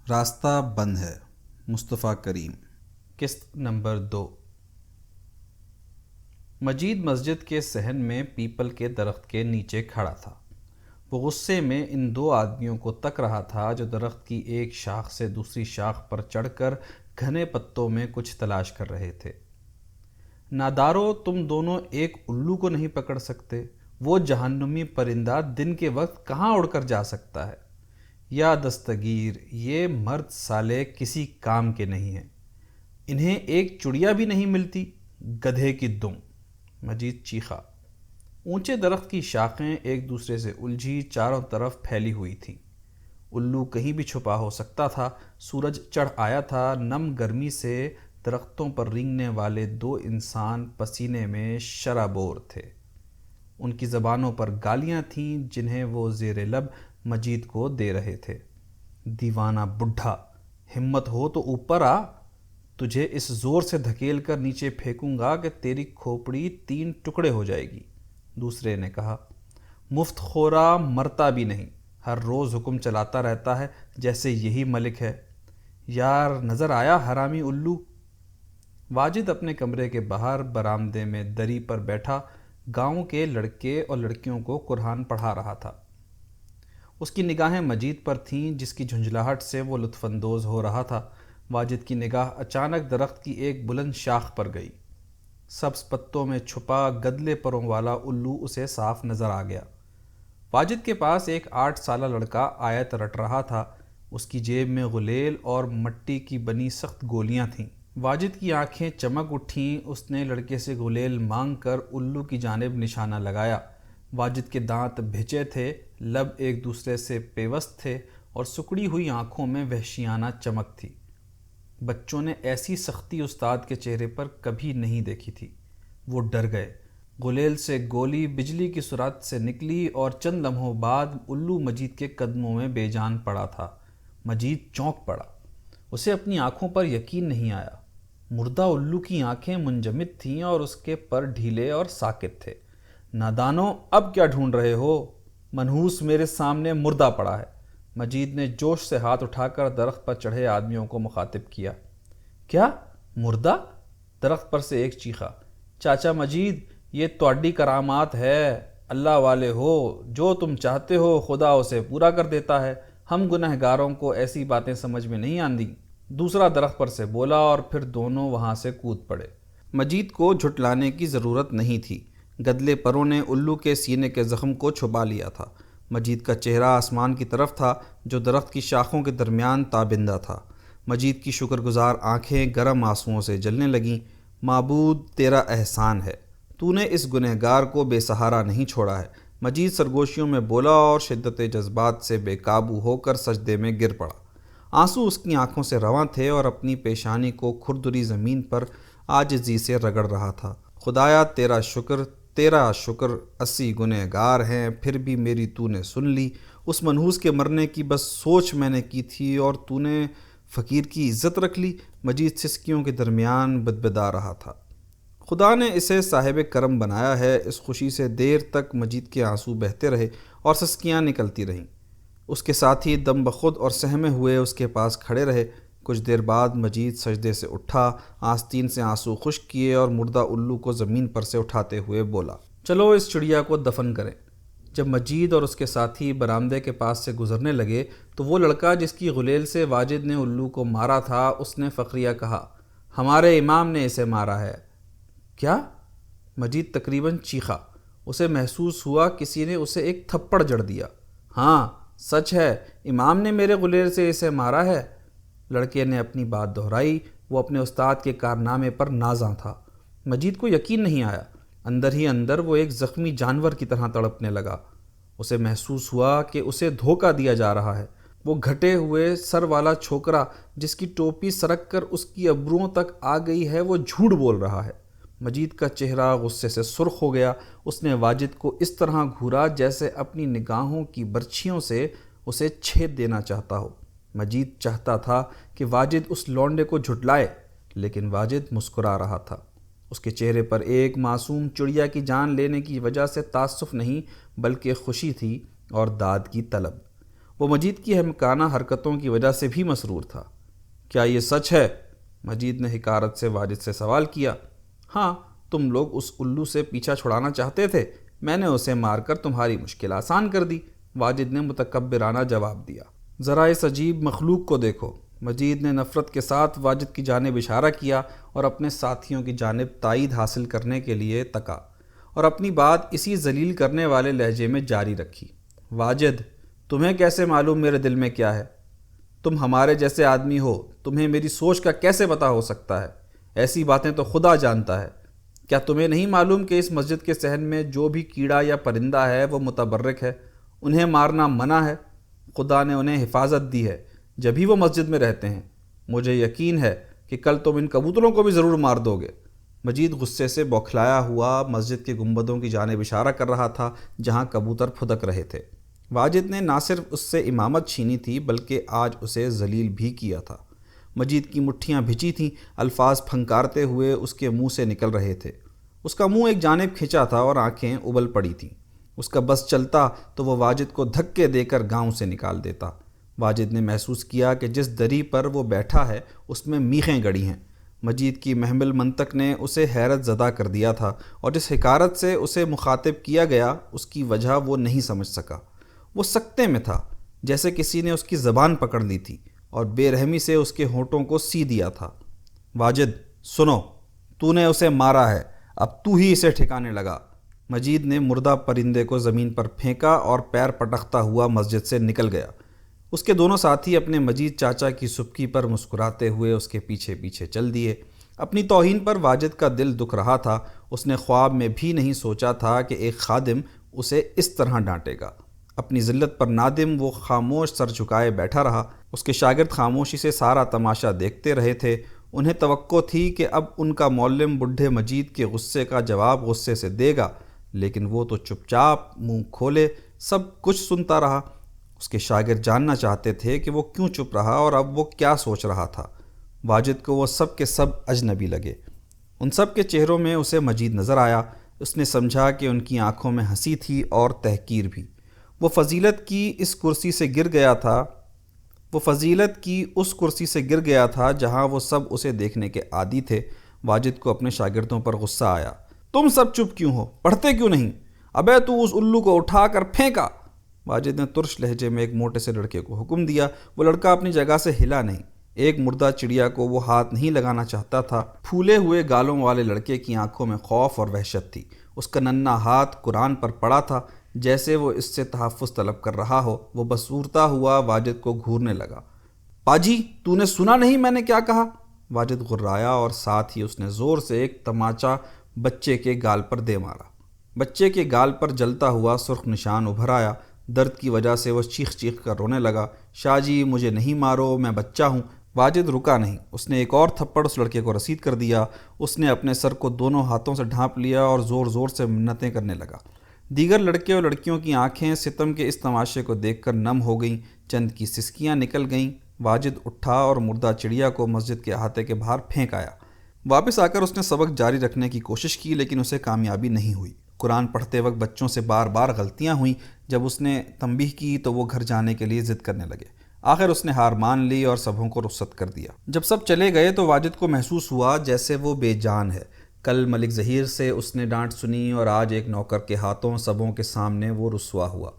راستہ بند ہے، مصطفیٰ کریم۔ قسط نمبر 2۔ مجید مسجد کے صحن میں پیپل کے درخت کے نیچے کھڑا تھا۔ وہ غصے میں ان دو آدمیوں کو تک رہا تھا جو درخت کی ایک شاخ سے دوسری شاخ پر چڑھ کر گھنے پتوں میں کچھ تلاش کر رہے تھے۔ نادارو، تم دونوں ایک الو کو نہیں پکڑ سکتے؟ وہ جہنمی پرندہ دن کے وقت کہاں اڑ کر جا سکتا ہے؟ یا دستگیر، یہ مرد سالے کسی کام کے نہیں ہیں، انہیں ایک چڑیا بھی نہیں ملتی، گدھے کی دم! مجید چیخا۔ اونچے درخت کی شاخیں ایک دوسرے سے الجھی چاروں طرف پھیلی ہوئی تھیں۔ الو کہیں بھی چھپا ہو سکتا تھا۔ سورج چڑھ آیا تھا۔ نم گرمی سے درختوں پر رینگنے والے دو انسان پسینے میں شرابور تھے۔ ان کی زبانوں پر گالیاں تھیں جنہیں وہ زیر لب مجید کو دے رہے تھے۔ دیوانہ بڈھا، ہمت ہو تو اوپر آ، تجھے اس زور سے دھکیل کر نیچے پھینکوں گا کہ تیری کھوپڑی 3 ٹکڑے ہو جائے گی، دوسرے نے کہا۔ مفت خورا مرتا بھی نہیں، ہر روز حکم چلاتا رہتا ہے جیسے یہی ملک ہے۔ یار نظر آیا حرامی الو؟ واجد اپنے کمرے کے باہر برآمدے میں دری پر بیٹھا گاؤں کے لڑکے اور لڑکیوں کو قرآن پڑھا رہا تھا۔ اس کی نگاہیں مجید پر تھیں جس کی جھنجھلاہٹ سے وہ لطف اندوز ہو رہا تھا۔ واجد کی نگاہ اچانک درخت کی ایک بلند شاخ پر گئی۔ سبز پتوں میں چھپا گدلے پروں والا الو اسے صاف نظر آ گیا۔ واجد کے پاس ایک 8 سالہ لڑکا آیت رٹ رہا تھا۔ اس کی جیب میں غلیل اور مٹی کی بنی سخت گولیاں تھیں۔ واجد کی آنکھیں چمک اٹھیں۔ اس نے لڑکے سے غلیل مانگ کر الو کی جانب نشانہ لگایا۔ واجد کے دانت بھچے تھے، لب ایک دوسرے سے پیوست تھے اور سکڑی ہوئی آنکھوں میں وحشیانہ چمک تھی۔ بچوں نے ایسی سختی استاد کے چہرے پر کبھی نہیں دیکھی تھی۔ وہ ڈر گئے۔ غلیل سے گولی بجلی کی سرعت سے نکلی اور چند لمحوں بعد الو مجید کے قدموں میں بے جان پڑا تھا۔ مجید چونک پڑا۔ اسے اپنی آنکھوں پر یقین نہیں آیا۔ مردہ الو کی آنکھیں منجمد تھیں اور اس کے پر ڈھیلے اور ساکت تھے۔ نادانو، اب کیا ڈھونڈ رہے ہو؟ منحوس میرے سامنے مردہ پڑا ہے۔ مجید نے جوش سے ہاتھ اٹھا کر درخت پر چڑھے آدمیوں کو مخاطب کیا۔ کیا مردہ؟ درخت پر سے ایک چیخا۔ چاچا مجید، یہ تواڈی کرامات ہے، اللہ والے ہو، جو تم چاہتے ہو خدا اسے پورا کر دیتا ہے، ہم گنہگاروں کو ایسی باتیں سمجھ میں نہیں آندی۔ دوسرا درخت پر سے بولا اور پھر دونوں وہاں سے کود پڑے۔ مجید کو جھٹلانے کی ضرورت نہیں تھی۔ گدلے پروں نے الو کے سینے کے زخم کو چھپا لیا تھا۔ مجید کا چہرہ آسمان کی طرف تھا جو درخت کی شاخوں کے درمیان تابندہ تھا۔ مجید کی شکر گزار آنکھیں گرم آنسوؤں سے جلنے لگیں۔ معبود، تیرا احسان ہے، تو نے اس گنہگار کو بے سہارا نہیں چھوڑا ہے۔ مجید سرگوشیوں میں بولا اور شدت جذبات سے بے قابو ہو کر سجدے میں گر پڑا۔ آنسو اس کی آنکھوں سے رواں تھے اور اپنی پیشانی کو کھردری زمین پر عاجزی سے رگڑ رہا تھا۔ خدایا تیرا شکر، 80 گنہگار ہیں، پھر بھی میری تو نے سن لی۔ اس منحوس کے مرنے کی بس سوچ میں نے کی تھی اور تو نے فقیر کی عزت رکھ لی۔ مجید سسکیوں کے درمیان بدبدا رہا تھا۔ خدا نے اسے صاحب کرم بنایا ہے۔ اس خوشی سے دیر تک مجید کے آنسو بہتے رہے اور سسکیاں نکلتی رہیں۔ اس کے ساتھی دم بخود اور سہمے ہوئے اس کے پاس کھڑے رہے۔ کچھ دیر بعد مجید سجدے سے اٹھا، آستین سے آنسو خشک کیے اور مردہ الو کو زمین پر سے اٹھاتے ہوئے بولا، چلو اس چڑیا کو دفن کریں۔ جب مجید اور اس کے ساتھی برآمدے کے پاس سے گزرنے لگے تو وہ لڑکا جس کی غلیل سے واجد نے الو کو مارا تھا، اس نے فخریہ کہا، ہمارے امام نے اسے مارا ہے۔ کیا؟ مجید تقریباً چیخا۔ اسے محسوس ہوا کسی نے اسے ایک تھپڑ جڑ دیا۔ ہاں سچ ہے، امام نے میرے غلیل سے اسے مارا ہے۔ لڑکے نے اپنی بات دہرائی۔ وہ اپنے استاد کے کارنامے پر نازاں تھا۔ مجید کو یقین نہیں آیا۔ اندر ہی اندر وہ ایک زخمی جانور کی طرح تڑپنے لگا۔ اسے محسوس ہوا کہ اسے دھوکہ دیا جا رہا ہے۔ وہ گھٹے ہوئے سر والا چھوکرا جس کی ٹوپی سرک کر اس کی ابروؤں تک آ گئی ہے، وہ جھوٹ بول رہا ہے۔ مجید کا چہرہ غصے سے سرخ ہو گیا۔ اس نے واجد کو اس طرح گھورا جیسے اپنی نگاہوں کی برچھیوں سے اسے چھید دینا چاہتا ہو۔ مجید چاہتا تھا کہ واجد اس لونڈے کو جھٹلائے، لیکن واجد مسکرا رہا تھا۔ اس کے چہرے پر ایک معصوم چڑیا کی جان لینے کی وجہ سے تعسف نہیں بلکہ خوشی تھی اور داد کی طلب۔ وہ مجید کی احمقانہ حرکتوں کی وجہ سے بھی مسرور تھا۔ کیا یہ سچ ہے؟ مجید نے حقارت سے واجد سے سوال کیا۔ ہاں، تم لوگ اس الو سے پیچھا چھڑانا چاہتے تھے، میں نے اسے مار کر تمہاری مشکل آسان کر دی، واجد نے متکبرانہ جواب دیا۔ ذرا اس عجیب مخلوق کو دیکھو، مجید نے نفرت کے ساتھ واجد کی جانب اشارہ کیا اور اپنے ساتھیوں کی جانب تائید حاصل کرنے کے لیے تکا اور اپنی بات اسی ذلیل کرنے والے لہجے میں جاری رکھی۔ واجد، تمہیں کیسے معلوم میرے دل میں کیا ہے؟ تم ہمارے جیسے آدمی ہو، تمہیں میری سوچ کا کیسے پتہ ہو سکتا ہے؟ ایسی باتیں تو خدا جانتا ہے۔ کیا تمہیں نہیں معلوم کہ اس مسجد کے صحن میں جو بھی کیڑا یا پرندہ ہے وہ متبرک ہے، انہیں مارنا منع ہے؟ خدا نے انہیں حفاظت دی ہے جبھی وہ مسجد میں رہتے ہیں۔ مجھے یقین ہے کہ کل تم ان کبوتروں کو بھی ضرور مار دو گے۔ مجید غصے سے بوکھلایا ہوا مسجد کے گنبدوں کی جانب اشارہ کر رہا تھا جہاں کبوتر پھدک رہے تھے۔ واجد نے نہ صرف اس سے امامت چھینی تھی بلکہ آج اسے ذلیل بھی کیا تھا۔ مجید کی مٹھیاں بھیجی تھیں، الفاظ پھنکارتے ہوئے اس کے منہ سے نکل رہے تھے۔ اس کا منہ ایک جانب کھنچا تھا اور آنکھیں ابل پڑی تھیں۔ اس کا بس چلتا تو وہ واجد کو دھکے دے کر گاؤں سے نکال دیتا۔ واجد نے محسوس کیا کہ جس دری پر وہ بیٹھا ہے اس میں میخیں گڑی ہیں۔ مجید کی محمل منطق نے اسے حیرت زدہ کر دیا تھا اور جس حقارت سے اسے مخاطب کیا گیا اس کی وجہ وہ نہیں سمجھ سکا۔ وہ سکتے میں تھا، جیسے کسی نے اس کی زبان پکڑ لی تھی اور بے رحمی سے اس کے ہونٹوں کو سی دیا تھا۔ واجد، سنو، تو نے اسے مارا ہے، اب تو ہی اسے ٹھکانے لگا۔ مجید نے مردہ پرندے کو زمین پر پھینکا اور پیر پٹکتا ہوا مسجد سے نکل گیا۔ اس کے دونوں ساتھی اپنے مجید چاچا کی سبکی پر مسکراتے ہوئے اس کے پیچھے پیچھے چل دیے۔ اپنی توہین پر واجد کا دل دکھ رہا تھا۔ اس نے خواب میں بھی نہیں سوچا تھا کہ ایک خادم اسے اس طرح ڈانٹے گا۔ اپنی ذلت پر نادم وہ خاموش سر جھکائے بیٹھا رہا۔ اس کے شاگرد خاموشی سے سارا تماشا دیکھتے رہے تھے۔ انہیں توقع تھی کہ اب ان کا معلم بڈھے مجید کے غصے کا جواب غصے سے دے گا، لیکن وہ تو چپ چاپ منہ کھولے سب کچھ سنتا رہا۔ اس کے شاگرد جاننا چاہتے تھے کہ وہ کیوں چپ رہا اور اب وہ کیا سوچ رہا تھا۔ واجد کو وہ سب کے سب اجنبی لگے۔ ان سب کے چہروں میں اسے مجید نظر آیا۔ اس نے سمجھا کہ ان کی آنکھوں میں ہنسی تھی اور تحقیر بھی۔ وہ فضیلت کی اس کرسی سے گر گیا تھا جہاں وہ سب اسے دیکھنے کے عادی تھے۔ واجد کو اپنے شاگردوں پر غصہ آیا۔ تم سب چپ کیوں ہو؟ پڑھتے کیوں نہیں؟ ابے تو اس الو کو اٹھا کر پھینکا۔ واجد نے ترش لہجے میں ایک موٹے سے لڑکے کو حکم دیا۔ وہ لڑکا اپنی جگہ سے ہلا نہیں۔ ایک مردہ چڑیا کو وہ ہاتھ نہیں لگانا چاہتا تھا۔ پھولے ہوئے گالوں والے لڑکے کی آنکھوں میں خوف اور وحشت تھی۔ اس کا ننھا ہاتھ قرآن پر پڑا تھا، جیسے وہ اس سے تحفظ طلب کر رہا ہو۔ وہ بسورتا ہوا واجد کو گھورنے لگا۔ پاجی، تو نے سنا نہیں میں نے کیا کہا؟ واجد غرایا اور ساتھ ہی اس نے زور سے ایک تماچا بچے کے گال پر دے مارا۔ بچے کے گال پر جلتا ہوا سرخ نشان ابھر آیا۔ درد کی وجہ سے وہ چیخ چیخ کر رونے لگا۔ شاہ جی، مجھے نہیں مارو، میں بچہ ہوں۔ واجد رکا نہیں۔ اس نے ایک اور تھپڑ اس لڑکے کو رسید کر دیا۔ اس نے اپنے سر کو دونوں ہاتھوں سے ڈھانپ لیا اور زور زور سے منتیں کرنے لگا۔ دیگر لڑکے اور لڑکیوں کی آنکھیں ستم کے اس تماشے کو دیکھ کر نم ہو گئیں۔ چند کی سسکیاں نکل گئیں۔ واجد اٹھا اور مردہ چڑیا کو مسجد کے احاطے کے باہر پھینک آیا۔ واپس آ کر اس نے سبق جاری رکھنے کی کوشش کی، لیکن اسے کامیابی نہیں ہوئی۔ قرآن پڑھتے وقت بچوں سے بار بار غلطیاں ہوئیں۔ جب اس نے تنبیہ کی تو وہ گھر جانے کے لیے ضد کرنے لگے۔ آخر اس نے ہار مان لی اور سبھوں کو رخصت کر دیا۔ جب سب چلے گئے تو واجد کو محسوس ہوا جیسے وہ بے جان ہے۔ کل ملک ظہیر سے اس نے ڈانٹ سنی اور آج ایک نوکر کے ہاتھوں سبھوں کے سامنے وہ رسوا ہوا۔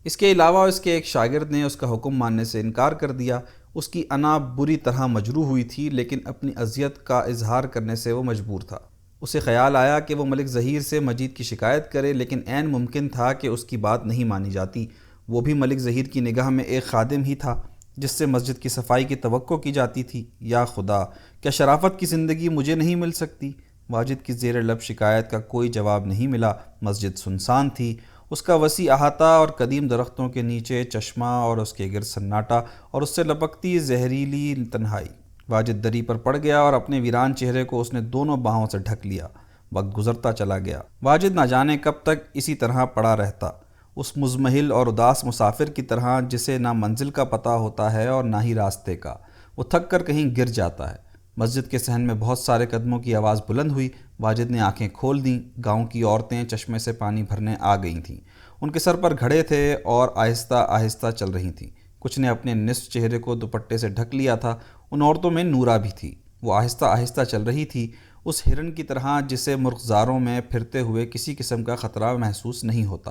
اس کے علاوہ اس کے ایک شاگرد نے اس کا حکم ماننے سے انکار کر دیا۔ اس کی انا بری طرح مجروح ہوئی تھی، لیکن اپنی اذیت کا اظہار کرنے سے وہ مجبور تھا۔ اسے خیال آیا کہ وہ ملک ظہیر سے مجید کی شکایت کرے، لیکن عین ممکن تھا کہ اس کی بات نہیں مانی جاتی۔ وہ بھی ملک ظہیر کی نگاہ میں ایک خادم ہی تھا جس سے مسجد کی صفائی کی توقع کی جاتی تھی۔ یا خدا، کیا شرافت کی زندگی مجھے نہیں مل سکتی؟ واجد کی زیر لب شکایت کا کوئی جواب نہیں ملا۔ مسجد سنسان تھی۔ اس کا وسیع احاطہ اور قدیم درختوں کے نیچے چشمہ اور اس کے گرد سناٹا اور اس سے لپکتی زہریلی تنہائی۔ واجد دری پر پڑ گیا اور اپنے ویران چہرے کو اس نے دونوں باہوں سے ڈھک لیا۔ وقت گزرتا چلا گیا۔ واجد نہ جانے کب تک اسی طرح پڑا رہتا، اس مزمحل اور اداس مسافر کی طرح جسے نہ منزل کا پتہ ہوتا ہے اور نہ ہی راستے کا۔ وہ تھک کر کہیں گر جاتا ہے۔ مسجد کے صحن میں بہت سارے قدموں کی آواز بلند ہوئی۔ واجد نے آنکھیں کھول دیں۔ گاؤں کی عورتیں چشمے سے پانی بھرنے آ گئی تھیں۔ ان کے سر پر گھڑے تھے اور آہستہ آہستہ چل رہی تھیں۔ کچھ نے اپنے نصف چہرے کو دوپٹے سے ڈھک لیا تھا۔ ان عورتوں میں نورا بھی تھی۔ وہ آہستہ آہستہ چل رہی تھی، اس ہرن کی طرح جسے مرغزاروں میں پھرتے ہوئے کسی قسم کا خطرہ محسوس نہیں ہوتا۔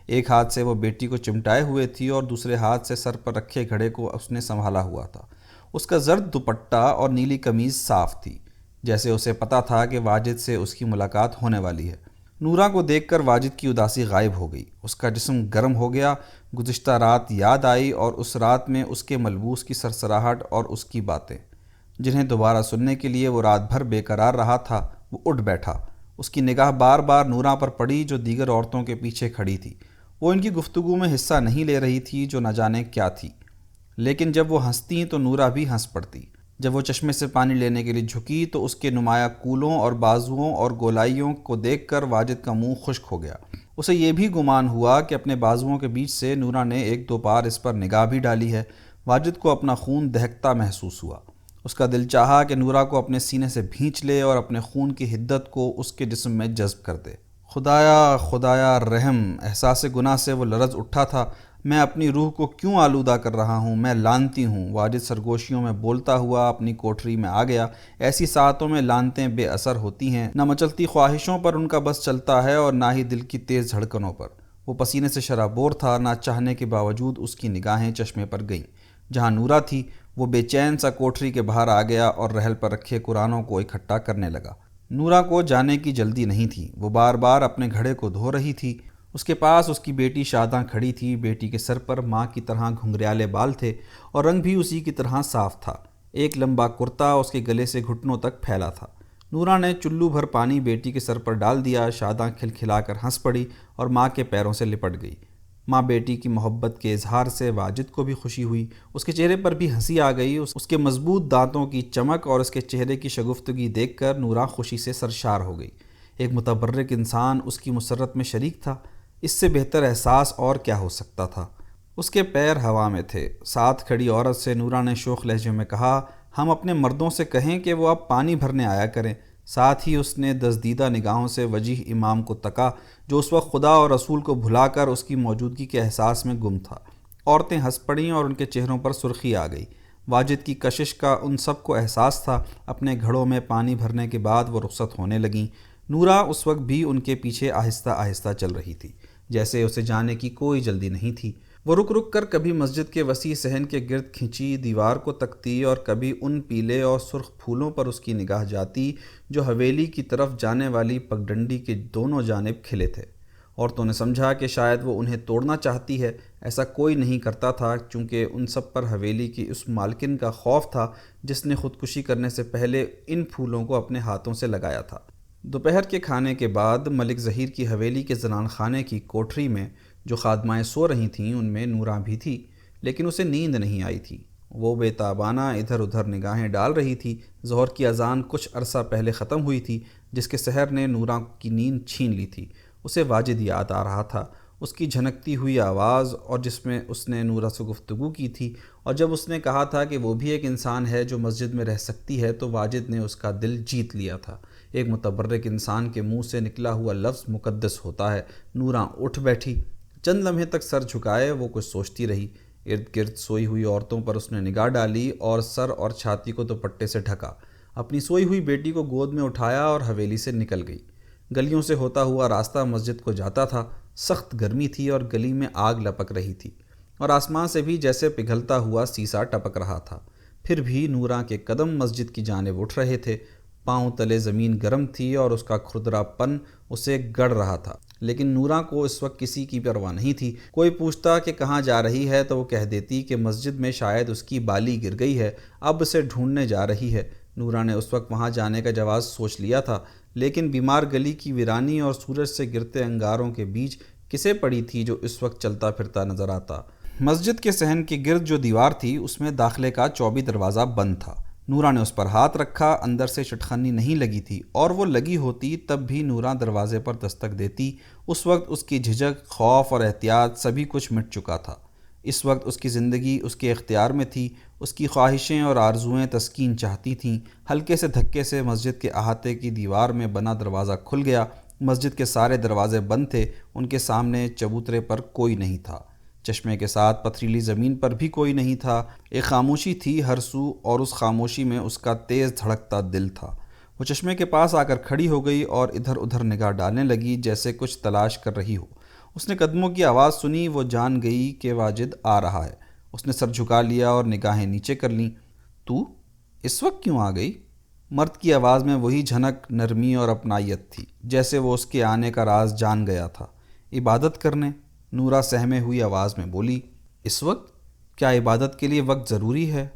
ایک ہاتھ سے وہ بیٹی کو چمٹائے ہوئے تھی اور دوسرے ہاتھ سے سر پر رکھے گھڑے کو اس نے سنبھالا ہوا تھا۔ اس کا زرد دوپٹہ اور نیلی قمیض صاف تھی، جیسے اسے پتہ تھا کہ واجد سے اس کی ملاقات ہونے والی ہے۔ نورا کو دیکھ کر واجد کی اداسی غائب ہو گئی۔ اس کا جسم گرم ہو گیا۔ گزشتہ رات یاد آئی اور اس رات میں اس کے ملبوس کی سرسراہٹ اور اس کی باتیں، جنہیں دوبارہ سننے کے لیے وہ رات بھر بے قرار رہا تھا۔ وہ اٹھ بیٹھا۔ اس کی نگاہ بار بار نورا پر پڑی جو دیگر عورتوں کے پیچھے کھڑی تھی۔ وہ ان کی گفتگو میں حصہ نہیں لے رہی تھی جو نہ جانے کیا تھی، لیکن جب وہ ہنستیں تو نورا بھی ہنس پڑتی۔ جب وہ چشمے سے پانی لینے کے لیے جھکی تو اس کے نمایاں کولوں اور بازوؤں اور گولائیوں کو دیکھ کر واجد کا منہ خشک ہو گیا۔ اسے یہ بھی گمان ہوا کہ اپنے بازوؤں کے بیچ سے نورا نے ایک دو بار اس پر نگاہ بھی ڈالی ہے۔ واجد کو اپنا خون دہکتا محسوس ہوا۔ اس کا دل چاہا کہ نورا کو اپنے سینے سے بھینچ لے اور اپنے خون کی حدت کو اس کے جسم میں جذب کر دے۔ خدایا خدایا رحم! احساس گناہ سے وہ لرز اٹھا تھا۔ میں اپنی روح کو کیوں آلودہ کر رہا ہوں؟ میں لعنتی ہوں! واجد سرگوشیوں میں بولتا ہوا اپنی کوٹری میں آ گیا۔ ایسی ساعتوں میں لعنتیں بے اثر ہوتی ہیں، نہ مچلتی خواہشوں پر ان کا بس چلتا ہے اور نہ ہی دل کی تیز دھڑکنوں پر۔ وہ پسینے سے شرابور تھا، نہ چاہنے کے باوجود اس کی نگاہیں چشمے پر گئیں۔ جہاں نورا تھی وہ بے چین سا کوٹری کے باہر آ گیا اور رحل پر رکھے قرآنوں کو اکٹھا کرنے لگا۔ نورا کو جانے کی جلدی نہیں تھی۔ وہ بار بار اپنے گھڑے کو دھو رہی تھی۔ اس کے پاس اس کی بیٹی شاداں کھڑی تھی۔ بیٹی کے سر پر ماں کی طرح گھنگریالے بال تھے اور رنگ بھی اسی کی طرح صاف تھا۔ ایک لمبا کرتا اس کے گلے سے گھٹنوں تک پھیلا تھا۔ نورا نے چلو بھر پانی بیٹی کے سر پر ڈال دیا۔ شاداں کھلکھلا کر ہنس پڑی اور ماں کے پیروں سے لپٹ گئی۔ ماں بیٹی کی محبت کے اظہار سے واجد کو بھی خوشی ہوئی۔ اس کے چہرے پر بھی ہنسی آ گئی۔ اس کے مضبوط دانتوں کی چمک اور اس کے چہرے کی شگفتگی دیکھ کر نورا خوشی سے سرشار ہو گئی۔ ایک متبرک انسان اس کی مسرت میں شریک تھا۔ اس سے بہتر احساس اور کیا ہو سکتا تھا؟ اس کے پیر ہوا میں تھے۔ ساتھ کھڑی عورت سے نورا نے شوخ لہجے میں کہا، ہم اپنے مردوں سے کہیں کہ وہ اب پانی بھرنے آیا کریں۔ ساتھ ہی اس نے دزدیدہ نگاہوں سے وجیح امام کو تکا جو اس وقت خدا اور رسول کو بھلا کر اس کی موجودگی کے احساس میں گم تھا۔ عورتیں ہنس پڑیں اور ان کے چہروں پر سرخی آ گئی۔ واجد کی کشش کا ان سب کو احساس تھا۔ اپنے گھڑوں میں پانی بھرنے کے بعد وہ رخصت ہونے لگیں۔ نورا اس وقت بھی ان کے پیچھے آہستہ آہستہ چل رہی تھی، جیسے اسے جانے کی کوئی جلدی نہیں تھی۔ وہ رک رک کر کبھی مسجد کے وسیع صحن کے گرد کھنچی دیوار کو تکتی اور کبھی ان پیلے اور سرخ پھولوں پر اس کی نگاہ جاتی جو حویلی کی طرف جانے والی پگڈنڈی کے دونوں جانب کھلے تھے۔ عورتوں نے سمجھا کہ شاید وہ انہیں توڑنا چاہتی ہے۔ ایسا کوئی نہیں کرتا تھا چونکہ ان سب پر حویلی کی اس مالکن کا خوف تھا جس نے خودکشی کرنے سے پہلے ان پھولوں کو اپنے ہاتھوں سے لگایا تھا۔ دوپہر کے کھانے کے بعد ملک ظہیر کی حویلی کے زنان خانے کی کوٹری میں جو خادمائیں سو رہی تھیں ان میں نورا بھی تھی، لیکن اسے نیند نہیں آئی تھی۔ وہ بے تابانہ ادھر ادھر نگاہیں ڈال رہی تھی۔ ظہر کی اذان کچھ عرصہ پہلے ختم ہوئی تھی جس کے سحر نے نورا کی نیند چھین لی تھی۔ اسے واجد یاد آ رہا تھا، اس کی جھنکتی ہوئی آواز اور جس میں اس نے نورا سے گفتگو کی تھی، اور جب اس نے کہا تھا کہ وہ بھی ایک انسان ہے جو مسجد میں رہ سکتی ہے تو واجد نے اس کا دل جیت لیا تھا۔ ایک متبرک انسان کے منہ سے نکلا ہوا لفظ مقدس ہوتا ہے۔ نورا اٹھ بیٹھی۔ چند لمحے تک سر جھکائے وہ کچھ سوچتی رہی۔ ارد گرد سوئی ہوئی عورتوں پر اس نے نگاہ ڈالی اور سر اور چھاتی کو دوپٹے سے ڈھکا۔ اپنی سوئی ہوئی بیٹی کو گود میں اٹھایا اور حویلی سے نکل گئی۔ گلیوں سے ہوتا ہوا راستہ مسجد کو جاتا تھا۔ سخت گرمی تھی اور گلی میں آگ لپک رہی تھی اور آسمان سے بھی جیسے پگھلتا ہوا سیسا ٹپک رہا تھا۔ پھر بھی نورا کے قدم مسجد کی جانب اٹھ رہے تھے۔ پاؤں تلے زمین گرم تھی اور اس کا کھردرا پن اسے گڑ رہا تھا، لیکن نورا کو اس وقت کسی کی پرواہ نہیں تھی۔ کوئی پوچھتا کہ کہاں جا رہی ہے تو وہ کہہ دیتی کہ مسجد میں شاید اس کی بالی گر گئی ہے، اب اسے ڈھونڈنے جا رہی ہے۔ نورا نے اس وقت وہاں جانے کا جواز سوچ لیا تھا، لیکن بیمار گلی کی ویرانی اور سورج سے گرتے انگاروں کے بیچ کسے پڑی تھی جو اس وقت چلتا پھرتا نظر آتا۔ مسجد کے صحن کے گرد جو دیوار تھی اس میں داخلے کا چوبی دروازہ بند تھا۔ نورا نے اس پر ہاتھ رکھا۔ اندر سے چٹخنی نہیں لگی تھی، اور وہ لگی ہوتی تب بھی نورا دروازے پر دستک دیتی۔ اس وقت اس کی جھجک، خوف اور احتیاط سبھی کچھ مٹ چکا تھا۔ اس وقت اس کی زندگی اس کے اختیار میں تھی۔ اس کی خواہشیں اور آرزوئیں تسکین چاہتی تھیں۔ ہلکے سے دھکے سے مسجد کے احاطے کی دیوار میں بنا دروازہ کھل گیا۔ مسجد کے سارے دروازے بند تھے، ان کے سامنے چبوترے پر کوئی نہیں تھا، چشمے کے ساتھ پتھریلی زمین پر بھی کوئی نہیں تھا۔ ایک خاموشی تھی ہر سو، اور اس خاموشی میں اس کا تیز دھڑکتا دل تھا۔ وہ چشمے کے پاس آ کر کھڑی ہو گئی اور ادھر ادھر نگاہ ڈالنے لگی جیسے کچھ تلاش کر رہی ہو۔ اس نے قدموں کی آواز سنی، وہ جان گئی کہ واجد آ رہا ہے۔ اس نے سر جھکا لیا اور نگاہیں نیچے کر لیں۔ تو اس وقت کیوں آ گئی؟ مرد کی آواز میں وہی جھنک، نرمی اور اپنائیت تھی، جیسے وہ اس کے آنے کا راز جان گیا تھا۔ عبادت کرنے، نورا سہمے ہوئی آواز میں بولی۔ اس وقت؟ کیا عبادت کے لیے وقت ضروری ہے؟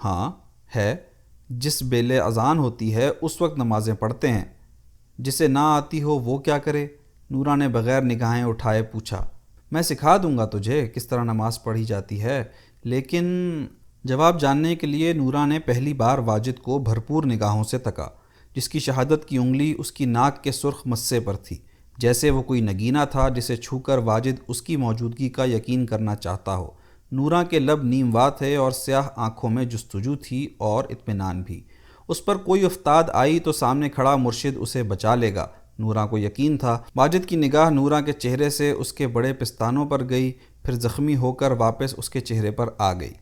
ہاں ہے، جس بیلے اذان ہوتی ہے اس وقت نمازیں پڑھتے ہیں۔ جسے نہ آتی ہو وہ کیا کرے؟ نورا نے بغیر نگاہیں اٹھائے پوچھا۔ میں سکھا دوں گا تجھے کس طرح نماز پڑھی جاتی ہے، لیکن جواب جاننے کے لیے نورا نے پہلی بار واجد کو بھرپور نگاہوں سے تکا، جس کی شہادت کی انگلی اس کی ناک کے سرخ مسے پر تھی، جیسے وہ کوئی نگینہ تھا جسے چھو کر واجد اس کی موجودگی کا یقین کرنا چاہتا ہو۔ نورا کے لب نیم وا تھے اور سیاہ آنکھوں میں جستجو تھی اور اطمینان بھی۔ اس پر کوئی افتاد آئی تو سامنے کھڑا مرشد اسے بچا لے گا، نورا کو یقین تھا۔ واجد کی نگاہ نورا کے چہرے سے اس کے بڑے پستانوں پر گئی، پھر زخمی ہو کر واپس اس کے چہرے پر آ گئی۔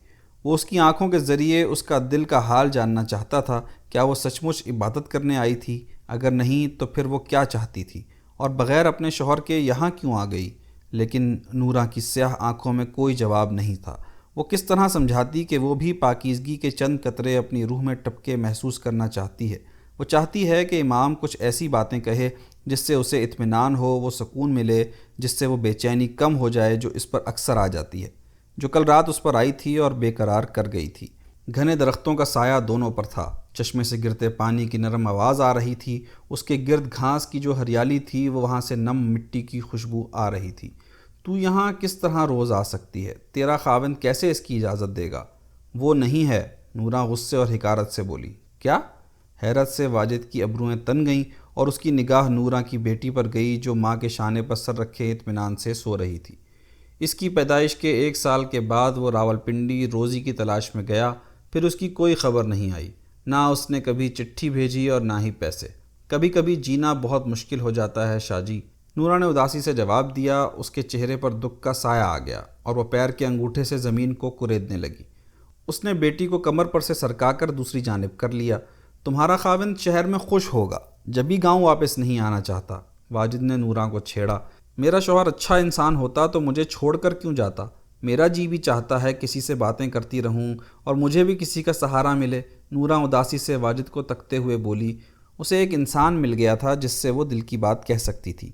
وہ اس کی آنکھوں کے ذریعے اس کا دل کا حال جاننا چاہتا تھا۔ کیا وہ سچ مچ عبادت کرنے آئی تھی؟ اگر نہیں تو پھر وہ کیا چاہتی تھی، اور بغیر اپنے شوہر کے یہاں کیوں آ گئی؟ لیکن نورا کی سیاہ آنکھوں میں کوئی جواب نہیں تھا۔ وہ کس طرح سمجھاتی کہ وہ بھی پاکیزگی کے چند قطرے اپنی روح میں ٹپکے محسوس کرنا چاہتی ہے۔ وہ چاہتی ہے کہ امام کچھ ایسی باتیں کہے جس سے اسے اطمینان ہو، وہ سکون ملے، جس سے وہ بے چینی کم ہو جائے جو اس پر اکثر آ جاتی ہے، جو کل رات اس پر آئی تھی اور بے قرار کر گئی تھی۔ گھنے درختوں کا سایہ دونوں پر تھا، چشمے سے گرتے پانی کی نرم آواز آ رہی تھی، اس کے گرد گھاس کی جو ہریالی تھی وہ وہاں سے نم مٹی کی خوشبو آ رہی تھی۔ تو یہاں کس طرح روز آ سکتی ہے؟ تیرا خاوند کیسے اس کی اجازت دے گا؟ وہ نہیں ہے، نورا غصے اور حقارت سے بولی۔ کیا؟ حیرت سے واجد کی ابروئیں تن گئیں اور اس کی نگاہ نورا کی بیٹی پر گئی جو ماں کے شانے پر سر رکھے اطمینان سے سو رہی تھی۔ اس کی پیدائش کے 1 سال کے بعد وہ راولپنڈی روزی کی تلاش میں گیا، پھر اس کی کوئی خبر نہیں آئی، نہ اس نے کبھی چٹھی بھیجی اور نہ ہی پیسے۔ کبھی کبھی جینا بہت مشکل ہو جاتا ہے شاہ جی، نورا نے اداسی سے جواب دیا۔ اس کے چہرے پر دکھ کا سایہ آ گیا اور وہ پیر کے انگوٹھے سے زمین کو کریدنے لگی۔ اس نے بیٹی کو کمر پر سے سرکا کر دوسری جانب کر لیا۔ تمہارا خاوند شہر میں خوش ہوگا، جب بھی گاؤں واپس نہیں آنا چاہتا۔ واجد نے نورا کو چھیڑا۔ میرا شوہر اچھا انسان ہوتا تو مجھے چھوڑ کر کیوں جاتا؟ میرا جی بھی چاہتا ہے کسی سے باتیں کرتی رہوں اور مجھے بھی کسی کا سہارا ملے۔ نورا اداسی سے واجد کو تکتے ہوئے بولی۔ اسے ایک انسان مل گیا تھا جس سے وہ دل کی بات کہہ سکتی تھی۔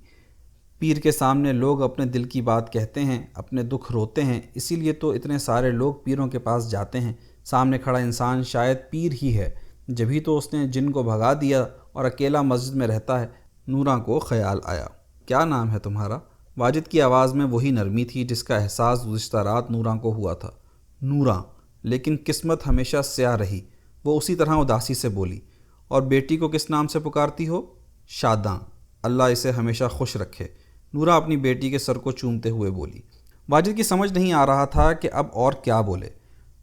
پیر کے سامنے لوگ اپنے دل کی بات کہتے ہیں، اپنے دکھ روتے ہیں، اسی لیے تو اتنے سارے لوگ پیروں کے پاس جاتے ہیں۔ سامنے کھڑا انسان شاید پیر ہی ہے، جبھی تو اس نے جن کو بھگا دیا اور اکیلا مسجد میں رہتا ہے۔ نورا کو خیال آیا، کیا نام ہے تمہارا؟ واجد کی آواز میں وہی نرمی تھی جس کا احساس گزشتہ رات نورا کو ہوا تھا۔ نورا، لیکن قسمت ہمیشہ سیاہ رہی۔ وہ اسی طرح اداسی سے بولی۔ اور بیٹی کو کس نام سے پکارتی ہو؟ شاداں، اللہ اسے ہمیشہ خوش رکھے۔ نورا اپنی بیٹی کے سر کو چومتے ہوئے بولی۔ واجد کی سمجھ نہیں آ رہا تھا کہ اب اور کیا بولے۔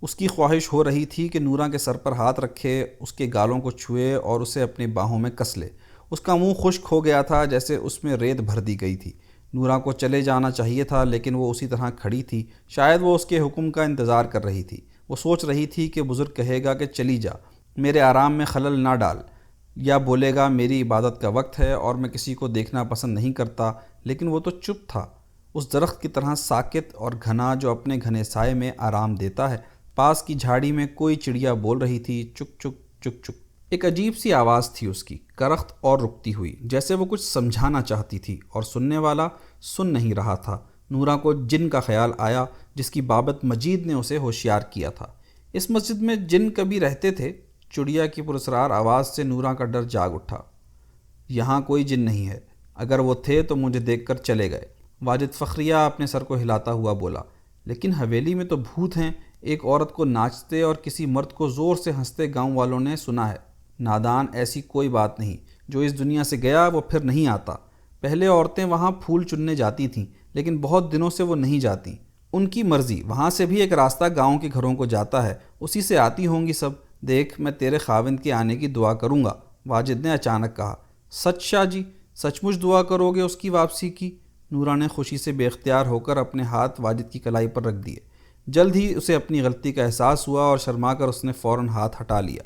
اس کی خواہش ہو رہی تھی کہ نورا کے سر پر ہاتھ رکھے، اس کے گالوں کو چھوئے اور اسے اپنی باہوں میں کس لے۔ اس کا منہ خشک ہو گیا تھا جیسے اس میں ریت بھر دی گئی تھی۔ نورا کو چلے جانا چاہیے تھا لیکن وہ اسی طرح کھڑی تھی، شاید وہ اس کے حکم کا انتظار کر رہی تھی۔ وہ سوچ رہی تھی کہ بزرگ کہے گا کہ چلی جا، میرے آرام میں خلل نہ ڈال، یا بولے گا میری عبادت کا وقت ہے اور میں کسی کو دیکھنا پسند نہیں کرتا، لیکن وہ تو چپ تھا، اس درخت کی طرح ساکت اور گھنا جو اپنے گھنے سائے میں آرام دیتا ہے۔ پاس کی جھاڑی میں کوئی چڑیا بول رہی تھی، چک چک چک چک۔ ایک عجیب سی آواز تھی اس کی، کرخت اور رکتی ہوئی، جیسے وہ کچھ سمجھانا چاہتی تھی اور سننے والا سن نہیں رہا تھا۔ نورا کو جن کا خیال آیا جس کی بابت مجید نے اسے ہوشیار کیا تھا۔ اس مسجد میں جن کبھی رہتے تھے؟ چڑیا کی پراسرار آواز سے نورا کا ڈر جاگ اٹھا۔ یہاں کوئی جن نہیں ہے، اگر وہ تھے تو مجھے دیکھ کر چلے گئے۔ واجد فخریہ اپنے سر کو ہلاتا ہوا بولا۔ لیکن حویلی میں تو بھوت ہیں، ایک عورت کو ناچتے اور کسی مرد کو زور سے ہنستے گاؤں والوں نے سنا ہے۔ نادان، ایسی کوئی بات نہیں، جو اس دنیا سے گیا وہ پھر نہیں آتا۔ پہلے عورتیں وہاں پھول چننے جاتی تھیں، لیکن بہت دنوں سے وہ نہیں جاتیں، ان کی مرضی۔ وہاں سے بھی ایک راستہ گاؤں کے گھروں کو جاتا ہے، اسی سے آتی ہوں گی سب۔ دیکھ، میں تیرے خاوند کے آنے کی دعا کروں گا، واجد نے اچانک کہا۔ سچ شاہ جی؟ سچ مچ دعا کرو گے اس کی واپسی کی؟ نورا نے خوشی سے بے اختیار ہو کر اپنے ہاتھ واجد کی کلائی پر رکھ دیے۔ جلد ہی اسے اپنی غلطی کا احساس ہوا اور شرما کر اس نے فوراً ہاتھ ہٹا لیا۔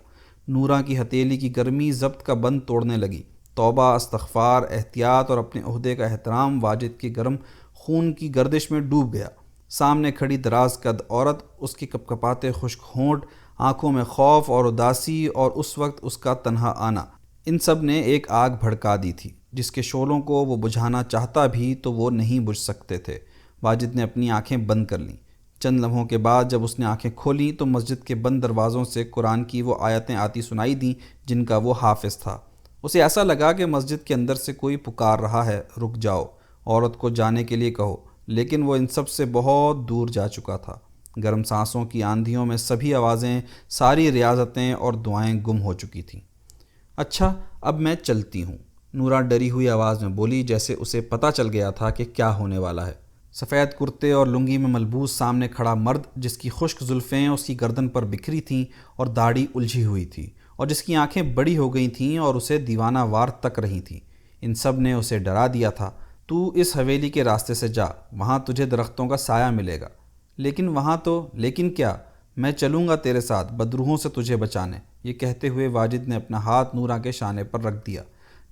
نورا کی ہتھیلی کی گرمی ضبط کا بند توڑنے لگی۔ توبہ، استغفار، احتیاط اور اپنے عہدے کا احترام واجد کے گرم خون کی گردش میں ڈوب گیا۔ سامنے کھڑی دراز قد عورت، اس کے کپکپاتے خشک ہونٹ، آنکھوں میں خوف اور اداسی، اور اس وقت اس کا تنہا آنا، ان سب نے ایک آگ بھڑکا دی تھی جس کے شعلوں کو وہ بجھانا چاہتا بھی تو وہ نہیں بجھ سکتے تھے۔ واجد نے اپنی آنکھیں بند کر لیں۔ چند لمحوں کے بعد جب اس نے آنکھیں کھولیں تو مسجد کے بند دروازوں سے قرآن کی وہ آیتیں آتی سنائی دیں جن کا وہ حافظ تھا۔ اسے ایسا لگا کہ مسجد کے اندر سے کوئی پکار رہا ہے، رک جاؤ، عورت کو جانے کے لیے کہو، لیکن وہ ان سب سے بہت دور جا چکا تھا۔ گرم سانسوں کی آندھیوں میں سبھی آوازیں، ساری ریاضتیں اور دعائیں گم ہو چکی تھیں۔ اچھا، اب میں چلتی ہوں، نورا ڈری ہوئی آواز میں بولی، جیسے اسے پتہ چل گیا تھا کہ کیا ہونے والا ہے۔ سفید کرتے اور لنگی میں ملبوس سامنے کھڑا مرد، جس کی خشک زلفیں اس کی گردن پر بکھری تھیں اور داڑھی الجھی ہوئی تھی، اور جس کی آنکھیں بڑی ہو گئی تھیں اور اسے دیوانہ وار تک رہی تھیں، ان سب نے اسے ڈرا دیا تھا۔ تو اس حویلی کے راستے سے جا، وہاں تجھے درختوں کا سایہ ملے گا۔ لیکن وہاں تو، لیکن کیا؟ میں چلوں گا تیرے ساتھ بدروحوں سے تجھے بچانے۔ یہ کہتے ہوئے واجد نے اپنا ہاتھ نورا کے شانے پر رکھ دیا۔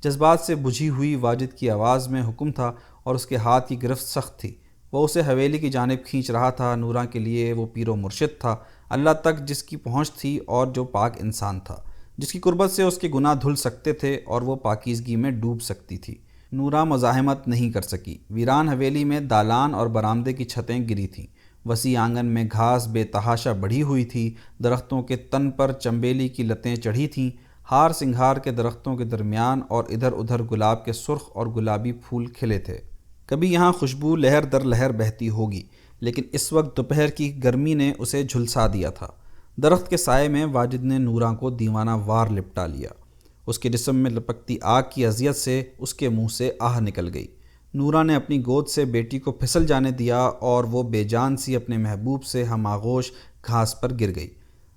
جذبات سے بجھی ہوئی واجد کی آواز میں حکم تھا اور اس کے ہاتھ کی گرفت سخت تھی۔ وہ اسے حویلی کی جانب کھینچ رہا تھا۔ نورا کے لیے وہ پیر و مرشد تھا، اللہ تک جس کی پہنچ تھی، اور جو پاک انسان تھا، جس کی قربت سے اس کے گناہ دھل سکتے تھے اور وہ پاکیزگی میں ڈوب سکتی تھی۔ نورا مزاحمت نہیں کر سکی۔ ویران حویلی میں دالان اور برآمدے کی چھتیں گری تھیں۔ وسیع آنگن میں گھاس بے تحاشا بڑھی ہوئی تھی۔ درختوں کے تن پر چنبیلی کی لتیں چڑھی تھیں۔ ہار سنگھار کے درختوں کے درمیان اور ادھر ادھر گلاب کے سرخ اور گلابی پھول کھلے تھے۔ کبھی یہاں خوشبو لہر در لہر بہتی ہوگی، لیکن اس وقت دوپہر کی گرمی نے اسے جھلسا دیا تھا۔ درخت کے سائے میں واجد نے نورا کو دیوانہ وار لپٹا لیا۔ اس کے جسم میں لپکتی آگ کی اذیت سے اس کے منہ سے آہ نکل گئی۔ نورا نے اپنی گود سے بیٹی کو پھسل جانے دیا اور وہ بے جان سی اپنے محبوب سے ہم آغوش گھاس پر گر گئی۔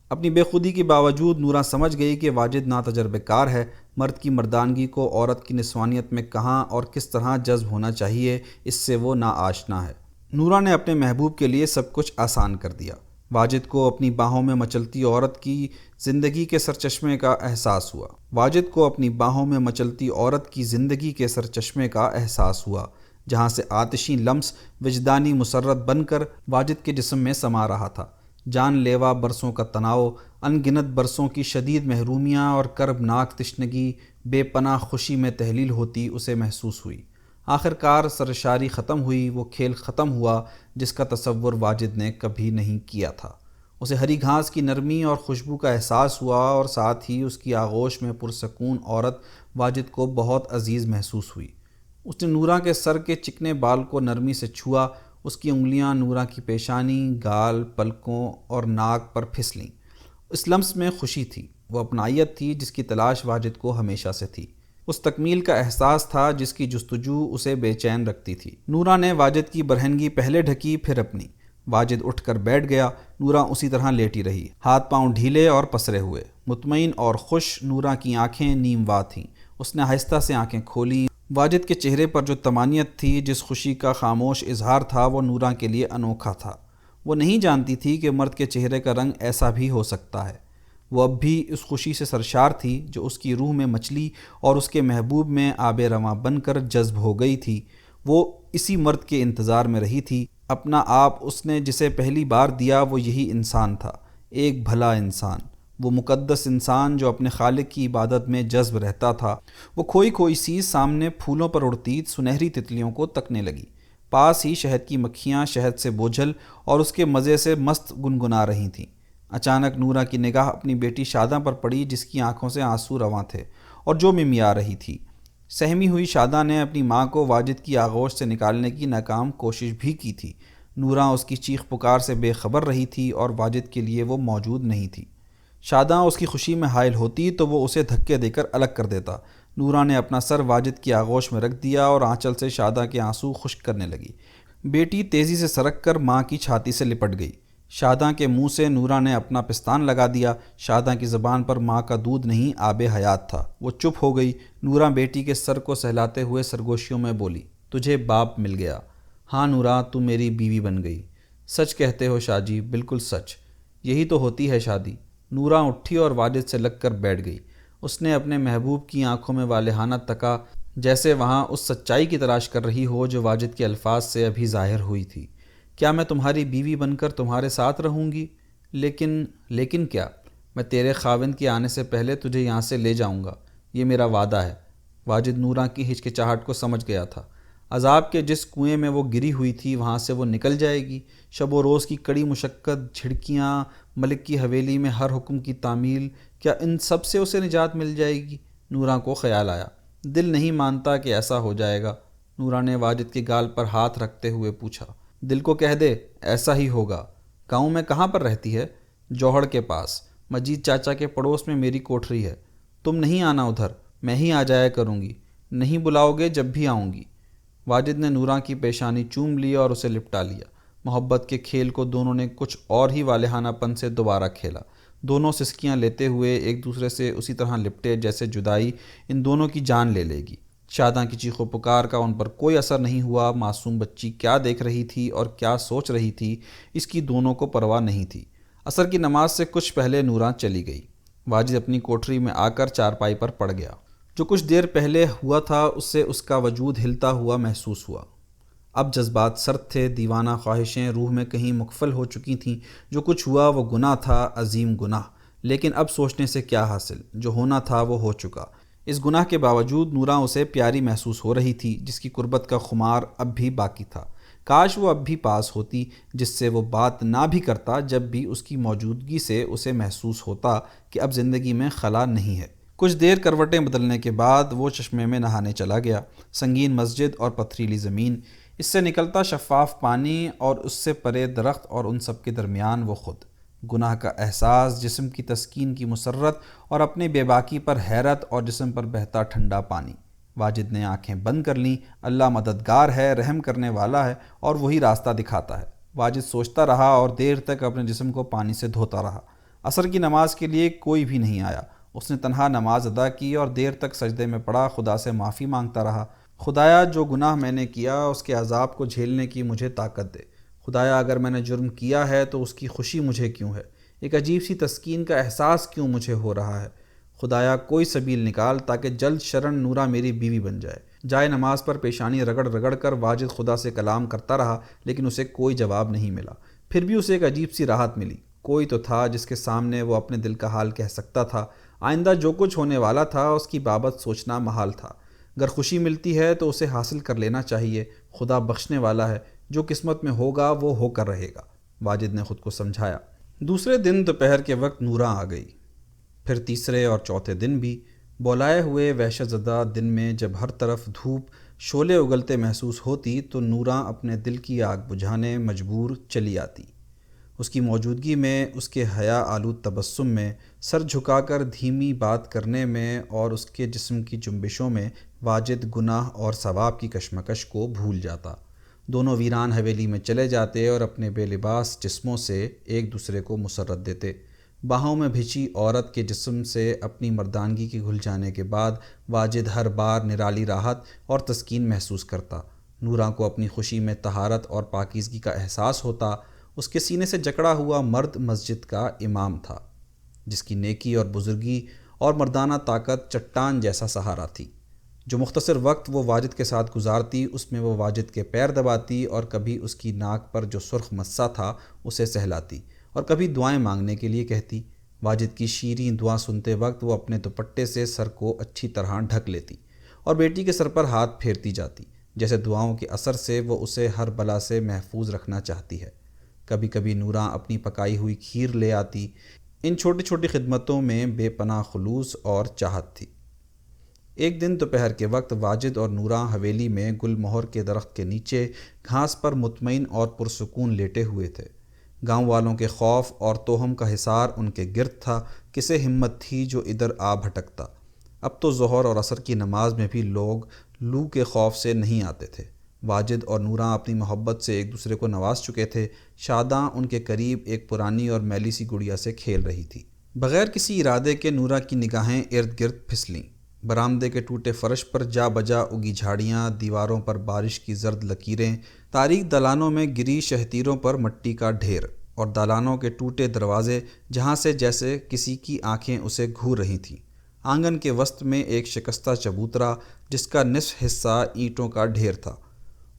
اپنی بے خودی کے باوجود نورا سمجھ گئی کہ واجد ناتجربہ کار ہے۔ مرد کی مردانگی کو عورت کی نسوانیت میں کہاں اور کس طرح جذب ہونا چاہیے، اس سے وہ ناآشنا ہے۔ نورا نے اپنے محبوب کے لیے سب کچھ آسان کر دیا۔ واجد کو اپنی باہوں میں مچلتی عورت کی زندگی کے سرچشمے کا احساس ہوا۔ واجد کو اپنی باہوں میں مچلتی عورت کی زندگی کے سرچشمے کا احساس ہوا، جہاں سے آتشی لمس وجدانی مسرت بن کر واجد کے جسم میں سما رہا تھا۔ جان لیوا برسوں کا تناؤ، ان گنت برسوں کی شدید محرومیاں اور کربناک تشنگی بے پناہ خوشی میں تحلیل ہوتی اسے محسوس ہوئی۔ آخر کار سرشاری ختم ہوئی، وہ کھیل ختم ہوا جس کا تصور واجد نے کبھی نہیں کیا تھا۔ اسے ہری گھاس کی نرمی اور خوشبو کا احساس ہوا، اور ساتھ ہی اس کی آغوش میں پرسکون عورت واجد کو بہت عزیز محسوس ہوئی۔ اس نے نورا کے سر کے چکنے بال کو نرمی سے چھوا۔ اس کی انگلیاں نورا کی پیشانی، گال، پلکوں اور ناک پر پھسلیں۔ اس لمس میں خوشی تھی، وہ اپنائیت تھی جس کی تلاش واجد کو ہمیشہ سے تھی۔ اس تکمیل کا احساس تھا جس کی جستجو اسے بے چین رکھتی تھی۔ نورا نے واجد کی برہنگی پہلے ڈھکی پھر اپنی۔ واجد اٹھ کر بیٹھ گیا، نورا اسی طرح لیٹی رہی، ہاتھ پاؤں ڈھیلے اور پسرے ہوئے۔ مطمئن اور خوش نورا کی آنکھیں نیم وا تھیں۔ اس نے آہستہ سے آنکھیں کھولیں۔ واجد کے چہرے پر جو طمانینت تھی، جس خوشی کا خاموش اظہار تھا، وہ نورا کے لیے انوکھا تھا۔ وہ نہیں جانتی تھی کہ مرد کے چہرے کا رنگ ایسا بھی ہو سکتا ہے۔ وہ اب بھی اس خوشی سے سرشار تھی جو اس کی روح میں مچلی اور اس کے محبوب میں آب رواں بن کر جذب ہو گئی تھی۔ وہ اسی مرد کے انتظار میں رہی تھی۔ اپنا آپ اس نے جسے پہلی بار دیا وہ یہی انسان تھا، ایک بھلا انسان، وہ مقدس انسان جو اپنے خالق کی عبادت میں جذب رہتا تھا۔ وہ کھوئی کھوئی سی سامنے پھولوں پر اڑتی سنہری تتلیوں کو تکنے لگی۔ پاس ہی شہد کی مکھیاں شہد سے بوجھل اور اس کے مزے سے مست گنگنا رہی تھیں۔ اچانک نورا کی نگاہ اپنی بیٹی شاداں پر پڑی، جس کی آنکھوں سے آنسو رواں تھے اور جو ممیا رہی تھی۔ سہمی ہوئی شاداں نے اپنی ماں کو واجد کی آغوش سے نکالنے کی ناکام کوشش بھی کی تھی۔ نورا اس کی چیخ پکار سے بے خبر رہی تھی اور واجد کے لیے وہ موجود نہیں تھی۔ شاداں اس کی خوشی میں حائل ہوتی تو وہ اسے دھکے دے کر الگ کر دیتا۔ نورا نے اپنا سر واجد کی آغوش میں رکھ دیا اور آنچل سے شاداں کے آنسو خشک کرنے لگی۔ بیٹی تیزی سے سرک کر ماں کی چھاتی سے لپٹ گئی۔ شاداں کے منہ سے نورا نے اپنا پستان لگا دیا۔ شاداں کی زبان پر ماں کا دودھ نہیں آب حیات تھا۔ وہ چپ ہو گئی۔ نورا بیٹی کے سر کو سہلاتے ہوئے سرگوشیوں میں بولی، تجھے باپ مل گیا۔ ہاں نورا، تو میری بیوی بن گئی۔ سچ کہتے ہو شاہ جی، بالکل سچ۔ یہی تو ہوتی ہے شادی۔ نورا اٹھی اور واجد سے لگ کر بیٹھ گئی۔ اس نے اپنے محبوب کی آنکھوں میں والہانہ تکا، جیسے وہاں اس سچائی کی تلاش کر رہی ہو جو واجد کے الفاظ سے ابھی ظاہر ہوئی تھی۔ کیا میں تمہاری بیوی بن کر تمہارے ساتھ رہوں گی؟ لیکن کیا؟ میں تیرے خاوند کے آنے سے پہلے تجھے یہاں سے لے جاؤں گا، یہ میرا وعدہ ہے۔ واجد نورا کی ہچکچاہٹ کو سمجھ گیا تھا۔ عذاب کے جس کنویں میں وہ گری ہوئی تھی وہاں سے وہ نکل جائے گی؟ شب و روز کی کڑی مشقت، جھڑکیاں، ملک کی حویلی میں ہر حکم کی تعمیل، کیا ان سب سے اسے نجات مل جائے گی؟ نورا کو خیال آیا، دل نہیں مانتا کہ ایسا ہو جائے گا۔ نورا نے واجد کے گال پر ہاتھ رکھتے ہوئے پوچھا، دل کو کہہ دے ایسا ہی ہوگا۔ گاؤں میں کہاں پر رہتی ہے؟ جوہڑ کے پاس، مجید چاچا کے پڑوس میں میری کوٹھری ہے۔ تم نہیں آنا ادھر، میں ہی آ جایا کروں گی۔ نہیں بلاؤ گے جب بھی آؤں گی۔ واجد نے نورا کی پیشانی چوم لی اور اسے لپٹا لیا۔ محبت کے کھیل کو دونوں نے کچھ اور ہی والہانہ پن سے دوبارہ کھیلا۔ دونوں سسکیاں لیتے ہوئے ایک دوسرے سے اسی طرح لپٹے جیسے جدائی ان دونوں کی جان لے لے گی۔ شاداں کی چیخ و پکار کا ان پر کوئی اثر نہیں ہوا۔ معصوم بچی کیا دیکھ رہی تھی اور کیا سوچ رہی تھی، اس کی دونوں کو پرواہ نہیں تھی۔ عصر کی نماز سے کچھ پہلے نورا چلی گئی۔ واجد اپنی کوٹھری میں آ کر چارپائی پر پڑ گیا۔ جو کچھ دیر پہلے ہوا تھا اس سے اس کا وجود ہلتا ہوا محسوس ہوا۔ اب جذبات سرد تھے، دیوانہ خواہشیں روح میں کہیں مقفل ہو چکی تھیں۔ جو کچھ ہوا وہ گناہ تھا، عظیم گناہ، لیکن اب سوچنے سے کیا حاصل؟ جو ہونا تھا وہ ہو چکا۔ اس گناہ کے باوجود نورا اسے پیاری محسوس ہو رہی تھی، جس کی قربت کا خمار اب بھی باقی تھا۔ کاش وہ اب بھی پاس ہوتی، جس سے وہ بات نہ بھی کرتا جب بھی اس کی موجودگی سے اسے محسوس ہوتا کہ اب زندگی میں خلا نہیں ہے۔ کچھ دیر کروٹیں بدلنے کے بعد وہ چشمے میں نہانے چلا گیا۔ سنگین مسجد اور پتھریلی زمین، اس سے نکلتا شفاف پانی اور اس سے پرے درخت اور ان سب کے درمیان وہ خود۔ گناہ کا احساس، جسم کی تسکین کی مسرت اور اپنے بے باکی پر حیرت اور جسم پر بہتا ٹھنڈا پانی۔ واجد نے آنکھیں بند کر لیں۔ اللہ مددگار ہے، رحم کرنے والا ہے اور وہی راستہ دکھاتا ہے۔ واجد سوچتا رہا اور دیر تک اپنے جسم کو پانی سے دھوتا رہا۔ عصر کی نماز کے لیے کوئی بھی نہیں آیا۔ اس نے تنہا نماز ادا کی اور دیر تک سجدے میں پڑا خدا سے معافی مانگتا رہا۔ خدایا، جو گناہ میں نے کیا اس کے عذاب کو جھیلنے کی مجھے طاقت دے۔ خدایا، اگر میں نے جرم کیا ہے تو اس کی خوشی مجھے کیوں ہے؟ ایک عجیب سی تسکین کا احساس کیوں مجھے ہو رہا ہے؟ خدایا، کوئی سبیل نکال تاکہ جلد شرن نورا میری بیوی بن جائے۔ جائے نماز پر پیشانی رگڑ رگڑ کر واجد خدا سے کلام کرتا رہا، لیکن اسے کوئی جواب نہیں ملا۔ پھر بھی اسے ایک عجیب سی راحت ملی۔ کوئی تو تھا جس کے سامنے وہ اپنے دل کا حال کہہ سکتا تھا۔ آئندہ جو کچھ ہونے والا تھا اس کی بابت سوچنا محال تھا۔ اگر خوشی ملتی ہے تو اسے حاصل کر لینا چاہیے۔ خدا بخشنے والا ہے، جو قسمت میں ہوگا وہ ہو کر رہے گا، واجد نے خود کو سمجھایا۔ دوسرے دن دوپہر کے وقت نورا آ گئی۔ پھر تیسرے اور چوتھے دن بھی۔ بولائے ہوئے وحشت زدہ دن میں جب ہر طرف دھوپ شعلے اگلتے محسوس ہوتی تو نورا اپنے دل کی آگ بجھانے مجبور چلی آتی۔ اس کی موجودگی میں، اس کے حیا آلود تبسم میں، سر جھکا کر دھیمی بات کرنے میں اور اس کے جسم کی جنبشوں میں واجد گناہ اور ثواب کی کشمکش کو بھول جاتا۔ دونوں ویران حویلی میں چلے جاتے اور اپنے بے لباس جسموں سے ایک دوسرے کو مسرت دیتے۔ باہوں میں بھچی عورت کے جسم سے اپنی مردانگی کے گھل جانے کے بعد واجد ہر بار نرالی راحت اور تسکین محسوس کرتا۔ نورا کو اپنی خوشی میں طہارت اور پاکیزگی کا احساس ہوتا۔ اس کے سینے سے جکڑا ہوا مرد مسجد کا امام تھا، جس کی نیکی اور بزرگی اور مردانہ طاقت چٹان جیسا سہارا تھی۔ جو مختصر وقت وہ واجد کے ساتھ گزارتی اس میں وہ واجد کے پیر دباتی اور کبھی اس کی ناک پر جو سرخ مسا تھا اسے سہلاتی اور کبھی دعائیں مانگنے کے لیے کہتی۔ واجد کی شیریں دعا سنتے وقت وہ اپنے دوپٹے سے سر کو اچھی طرح ڈھک لیتی اور بیٹی کے سر پر ہاتھ پھیرتی جاتی، جیسے دعاؤں کے اثر سے وہ اسے ہر بلا سے محفوظ رکھنا چاہتی ہے۔ کبھی کبھی نورا اپنی پکائی ہوئی کھیر لے آتی۔ ان چھوٹی چھوٹی خدمتوں میں بے پناہ خلوص اور چاہت تھی۔ ایک دن دوپہر کے وقت واجد اور نورا حویلی میں گل مہر کے درخت کے نیچے گھاس پر مطمئن اور پرسکون لیٹے ہوئے تھے۔ گاؤں والوں کے خوف اور توہم کا حصار ان کے گرد تھا۔ کسے ہمت تھی جو ادھر آ بھٹکتا؟ اب تو ظہر اور عصر کی نماز میں بھی لوگ لو کے خوف سے نہیں آتے تھے۔ واجد اور نوراں اپنی محبت سے ایک دوسرے کو نواز چکے تھے۔ شاداں ان کے قریب ایک پرانی اور میلی سی گڑیا سے کھیل رہی تھی۔ بغیر کسی ارادے کے نوراں کی نگاہیں ارد گرد پھسلیں۔ برآمدے کے ٹوٹے فرش پر جا بجا اگی جھاڑیاں، دیواروں پر بارش کی زرد لکیریں، تاریک دالانوں میں گری شہتیروں پر مٹی کا ڈھیر، اور دالانوں کے ٹوٹے دروازے جہاں سے جیسے کسی کی آنکھیں اسے گھور رہی تھیں۔ آنگن کے وسط میں ایک شکستہ چبوترا جس کا نصف حصہ اینٹوں کا ڈھیر تھا،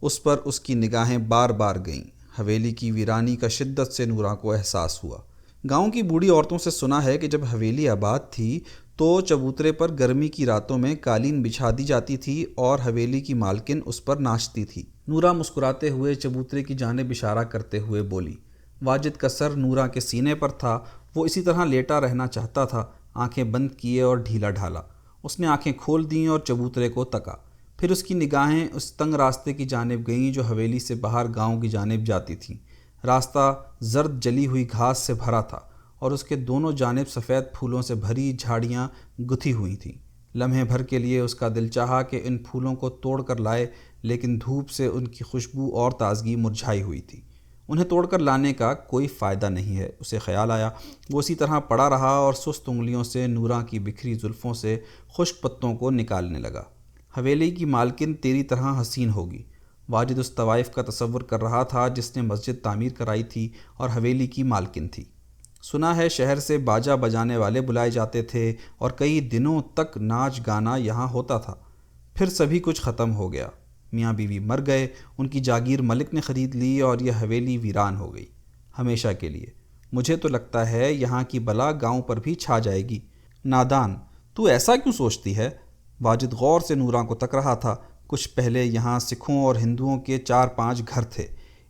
اس پر اس کی نگاہیں بار بار گئیں۔ حویلی کی ویرانی کا شدت سے نوراں کو احساس ہوا۔ گاؤں کی بوڑھی عورتوں سے سنا ہے کہ جب حویلی آباد تھی تو چبوترے پر گرمی کی راتوں میں قالین بچھا دی جاتی تھی اور حویلی کی مالکن اس پر ناچتی تھی۔ نوراں مسکراتے ہوئے چبوترے کی جانب اشارہ کرتے ہوئے بولی۔ واجد کا سر نوراں کے سینے پر تھا، وہ اسی طرح لیٹا رہنا چاہتا تھا، آنکھیں بند کیے اور ڈھیلا ڈھالا۔ اس نے آنکھیں کھول دیں اور چبوترے کو تکا، پھر اس کی نگاہیں اس تنگ راستے کی جانب گئیں جو حویلی سے باہر گاؤں کی جانب جاتی تھیں۔ راستہ زرد جلی ہوئی گھاس سے بھرا تھا اور اس کے دونوں جانب سفید پھولوں سے بھری جھاڑیاں گتھی ہوئی تھیں۔ لمحے بھر کے لیے اس کا دل چاہا کہ ان پھولوں کو توڑ کر لائے، لیکن دھوپ سے ان کی خوشبو اور تازگی مرجھائی ہوئی تھی۔ انہیں توڑ کر لانے کا کوئی فائدہ نہیں ہے، اسے خیال آیا۔ وہ اسی طرح پڑا رہا اور سست انگلیوں سے نوراں کی بکھری زلفوں سے خشک پتوں کو نکالنے لگا۔ حویلی کی مالکن تیری طرح حسین ہوگی۔ واجد اس طوائف کا تصور کر رہا تھا جس نے مسجد تعمیر کرائی تھی اور حویلی کی مالکن تھی۔ سنا ہے شہر سے باجا بجانے والے بلائے جاتے تھے اور کئی دنوں تک ناچ گانا یہاں ہوتا تھا۔ پھر سبھی کچھ ختم ہو گیا، میاں بیوی مر گئے، ان کی جاگیر ملک نے خرید لی اور یہ حویلی ویران ہو گئی، ہمیشہ کے لیے۔ مجھے تو لگتا ہے یہاں کی بلا گاؤں پر بھی چھا جائے گی۔ نادان، تو ایسا کیوں سوچتی ہے؟ واجد غور سے نوراں کو تک رہا تھا۔ کچھ پہلے یہاں سکھوں اور ہندوؤں کے 4-5 گھر تھے،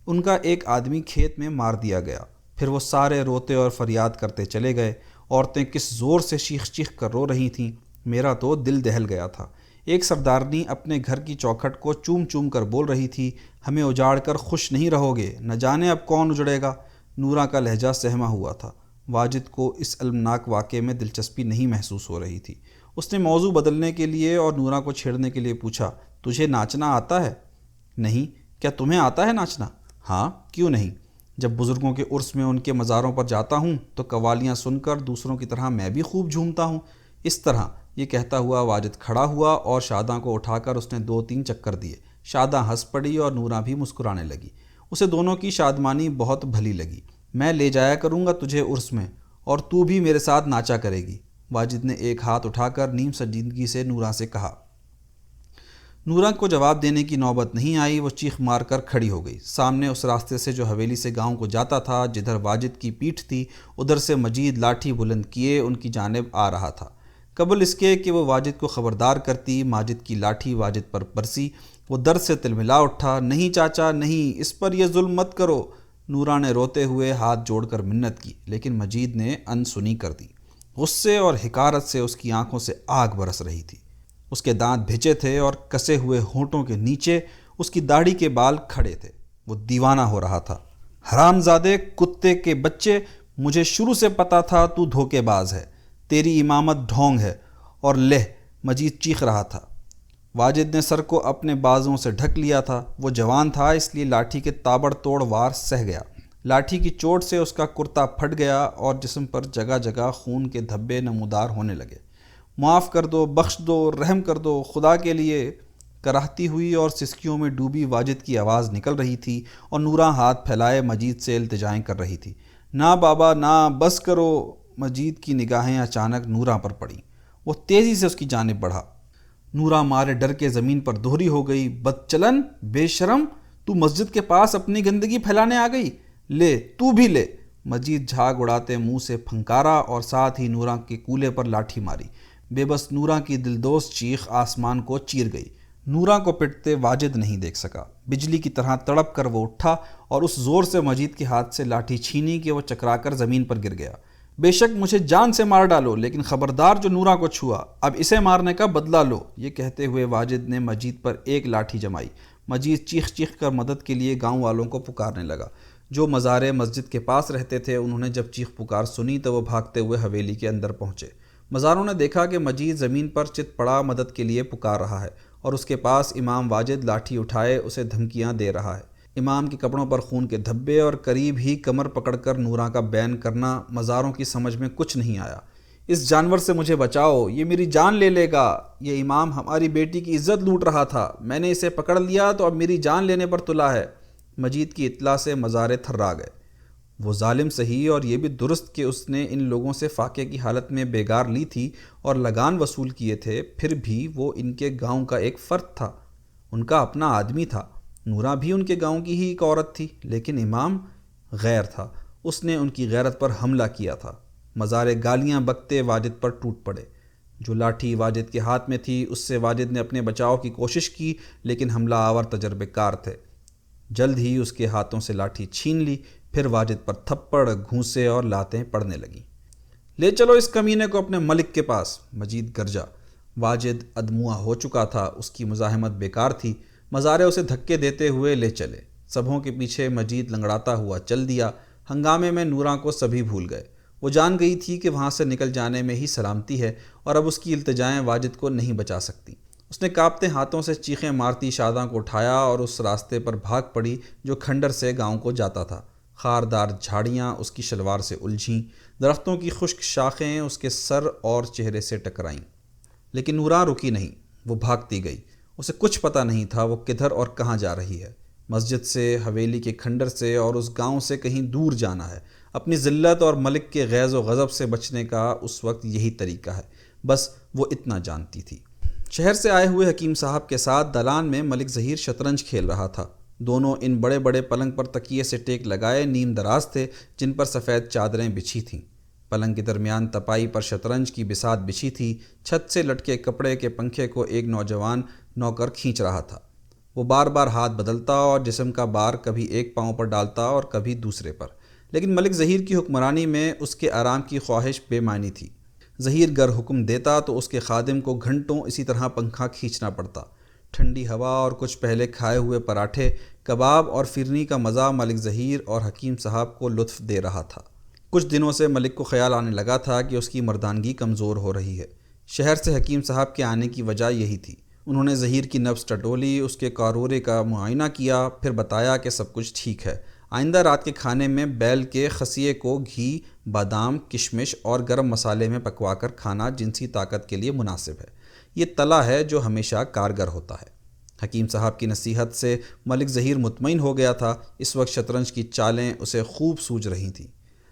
ان کا ایک آدمی کھیت میں مار دیا گیا، پھر وہ سارے روتے اور فریاد کرتے چلے گئے۔ عورتیں کس زور سے چیخ چیخ کر رو رہی تھیں، میرا تو دل دہل گیا تھا۔ ایک سردارنی اپنے گھر کی چوکھٹ کو چوم چوم کر بول رہی تھی، ہمیں اجاڑ کر خوش نہیں رہو گے، نہ جانے اب کون اجڑے گا۔ نوراں کا لہجہ سہما ہوا تھا۔ واجد کو اس المناک واقعے میں دلچسپی نہیں محسوس ہو رہی تھی۔ اس نے موضوع بدلنے کے لیے اور نوراں کو چھیڑنے کے لیے پوچھا، تجھے ناچنا آتا ہے؟ نہیں۔ کیا تمہیں آتا ہے ناچنا؟ ہاں، کیوں نہیں؟ جب بزرگوں کے عرس میں ان کے مزاروں پر جاتا ہوں تو قوالیاں سن کر دوسروں کی طرح میں بھی خوب جھومتا ہوں۔ اس طرح یہ کہتا ہوا واجد کھڑا ہوا اور شاداں کو اٹھا کر اس نے 2-3 چکر دیے۔ شاداں ہنس پڑی اور نوراں بھی مسکرانے لگی۔ اسے دونوں کی شادمانی بہت بھلی لگی۔ میں لے جایا کروں گا تجھے عرس میں، اور تو بھی میرے ساتھ ناچا کرے گی، واجد نے ایک ہاتھ اٹھا کر نیم سنجیدگی سے نوراں سے کہا۔ نوراں کو جواب دینے کی نوبت نہیں آئی، وہ چیخ مار کر کھڑی ہو گئی۔ سامنے اس راستے سے جو حویلی سے گاؤں کو جاتا تھا، جدھر واجد کی پیٹھ تھی، ادھر سے مجید لاٹھی بلند کیے ان کی جانب آ رہا تھا۔ قبل اس کے کہ وہ واجد کو خبردار کرتی، ماجد کی لاٹھی واجد پر برسی۔ وہ درد سے تلملا اٹھا، نہیں چاچا نہیں، اس پر یہ ظلم مت کرو۔ نوراں نے روتے ہوئے ہاتھ جوڑ کر منت کی، لیکن مجید نے انسنی کر دی۔ غصے اور حقارت سے اس کی آنکھوں سے آگ برس رہی تھی۔ اس کے دانت بھچے تھے اور کسے ہوئے ہونٹوں کے نیچے اس کی داڑھی کے بال کھڑے تھے۔ وہ دیوانہ ہو رہا تھا۔ حرام زادے، کتے کے بچے، مجھے شروع سے پتا تھا تو دھوکے باز ہے، تیری امامت ڈھونگ ہے، اور لہ، مجید چیخ رہا تھا۔ واجد نے سر کو اپنے بازوں سے ڈھک لیا تھا۔ وہ جوان تھا، اس لیے لاٹھی کے تابڑ توڑ وار سہ گیا۔ لاٹھی کی چوٹ سے اس کا کرتا پھٹ گیا اور جسم پر جگہ جگہ خون کے دھبے نمودار ہونے لگے۔ معاف کر دو، بخش دو، رحم کر دو، خدا کے لیے، کراہتی ہوئی اور سسکیوں میں ڈوبی واجد کی آواز نکل رہی تھی اور نوراں ہاتھ پھیلائے مجید سے التجائیں کر رہی تھی۔ نہ بابا نہ، بس کرو۔ مجید کی نگاہیں اچانک نوراں پر پڑیں۔ وہ تیزی سے اس کی جانب بڑھا۔ نوراں مارے ڈر کے زمین پر دوہری ہو گئی۔ بدچلن، بے شرم، تو مسجد کے پاس اپنی گندگی پھیلانے آ گئی؟ لے، تو بھی لے۔ مجید جھاگ اڑاتے منہ سے پھنکارا اور ساتھ ہی نوراں کے کولے پر لاٹھی ماری۔ بے بس نوراں کی دلدوز چیخ آسمان کو چیر گئی۔ نوراں کو پٹتے واجد نہیں دیکھ سکا۔ بجلی کی طرح تڑپ کر وہ اٹھا اور اس زور سے مجید کے ہاتھ سے لاٹھی چھینی کہ وہ چکرا کر زمین پر گر گیا۔ بے شک مجھے جان سے مار ڈالو، لیکن خبردار جو نوراں کو چھوا، اب اسے مارنے کا بدلہ لو۔ یہ کہتے ہوئے واجد نے مجید پر ایک لاٹھی جمائی۔ مجید چیخ چیخ کر مدد کے لیے گاؤں والوں کو پکارنے لگا۔ جو مزارے مسجد کے پاس رہتے تھے، انہوں نے جب چیخ پکار سنی تو وہ بھاگتے ہوئے حویلی کے اندر پہنچے۔ مزاروں نے دیکھا کہ مجید زمین پر چت پڑا مدد کے لیے پکار رہا ہے اور اس کے پاس امام واجد لاٹھی اٹھائے اسے دھمکیاں دے رہا ہے۔ امام کے کپڑوں پر خون کے دھبے اور قریب ہی کمر پکڑ کر نورا کا بین کرنا مزاروں کی سمجھ میں کچھ نہیں آیا۔ اس جانور سے مجھے بچاؤ، یہ میری جان لے لے گا، یہ امام ہماری بیٹی کی عزت لوٹ رہا تھا، میں نے اسے پکڑ لیا تو اب میری جان لینے پر تلا ہے۔ مجید کی اطلاع سے مزارے تھرا گئے۔ وہ ظالم صحیح اور یہ بھی درست کہ اس نے ان لوگوں سے فاقے کی حالت میں بیگار لی تھی اور لگان وصول کیے تھے، پھر بھی وہ ان کے گاؤں کا ایک فرد تھا، ان کا اپنا آدمی تھا۔ نورا بھی ان کے گاؤں کی ہی ایک عورت تھی، لیکن امام غیر تھا، اس نے ان کی غیرت پر حملہ کیا تھا۔ مزارے گالیاں بکتے واجد پر ٹوٹ پڑے۔ جو لاٹھی واجد کے ہاتھ میں تھی اس سے واجد نے اپنے بچاؤ کی کوشش کی، لیکن حملہ آور تجربے کار تھے۔ جلد ہی اس کے ہاتھوں سے لاٹھی چھین لی، پھر واجد پر تھپڑ، گھونسے اور لاتیں پڑنے لگیں۔ لے چلو اس کمینے کو اپنے ملک کے پاس، مجید گرجا۔ واجد ادموا ہو چکا تھا، اس کی مزاحمت بیکار تھی۔ مزارے اسے دھکے دیتے ہوئے لے چلے۔ سبھوں کے پیچھے مجید لنگڑاتا ہوا چل دیا۔ ہنگامے میں نورا کو سبھی بھول گئے۔ وہ جان گئی تھی کہ وہاں سے نکل جانے میں ہی سلامتی ہے اور اب اس کی التجائیں واجد کو نہیں بچا سکتی۔ اس نے کانپتے ہاتھوں سے چیخیں مارتی شاداں کو اٹھایا اور اس راستے پر بھاگ پڑی جو کھنڈر سے گاؤں کو جاتا تھا۔ خاردار جھاڑیاں اس کی شلوار سے الجھیں، درختوں کی خشک شاخیں اس کے سر اور چہرے سے ٹکرائیں، لیکن نورا رکی نہیں، وہ بھاگتی گئی۔ اسے کچھ پتہ نہیں تھا وہ کدھر اور کہاں جا رہی ہے۔ مسجد سے، حویلی کے کھنڈر سے اور اس گاؤں سے کہیں دور جانا ہے۔ اپنی ذلت اور ملک کے غیظ و غضب سے بچنے کا اس وقت یہی طریقہ ہے، بس وہ اتنا جانتی تھی۔ شہر سے آئے ہوئے حکیم صاحب کے ساتھ دالان میں ملک ظہیر شطرنج کھیل رہا تھا۔ دونوں ان بڑے بڑے پلنگ پر تکیے سے ٹیک لگائے نیم دراز تھے جن پر سفید چادریں بچھی تھیں۔ پلنگ کے درمیان تپائی پر شطرنج کی بساط بچھی تھی۔ چھت سے لٹکے کپڑے کے پنکھے کو ایک نوجوان نوکر کھینچ رہا تھا۔ وہ بار بار ہاتھ بدلتا اور جسم کا بار کبھی ایک پاؤں پر ڈالتا اور کبھی دوسرے پر، لیکن ملک ظہیر کی حکمرانی میں اس کے آرام کی خواہش بے معنی تھی۔ ظہیر گر حکم دیتا تو اس کے خادم کو گھنٹوں اسی طرح پنکھا کھینچنا پڑتا۔ ٹھنڈی ہوا اور کچھ پہلے کھائے ہوئے پراٹھے، کباب اور فرنی کا مزہ ملک ظہیر اور حکیم صاحب کو لطف دے رہا تھا۔ کچھ دنوں سے ملک کو خیال آنے لگا تھا کہ اس کی مردانگی کمزور ہو رہی ہے۔ شہر سے حکیم صاحب کے آنے کی وجہ یہی تھی۔ انہوں نے ظہیر کی نبض ٹٹولی، اس کے قارورے کا معائنہ کیا، پھر بتایا کہ سب کچھ ٹھیک ہے۔ آئندہ رات کے کھانے میں بیل کے خصیے کو گھی، بادام، کشمش اور گرم مسالے میں پکوا کر کھانا جنسی طاقت کے لیے مناسب ہے۔ یہ تلا ہے جو ہمیشہ کارگر ہوتا ہے۔ حکیم صاحب کی نصیحت سے ملک ظہیر مطمئن ہو گیا تھا۔ اس وقت شطرنج کی چالیں اسے خوب سوجھ رہی تھیں۔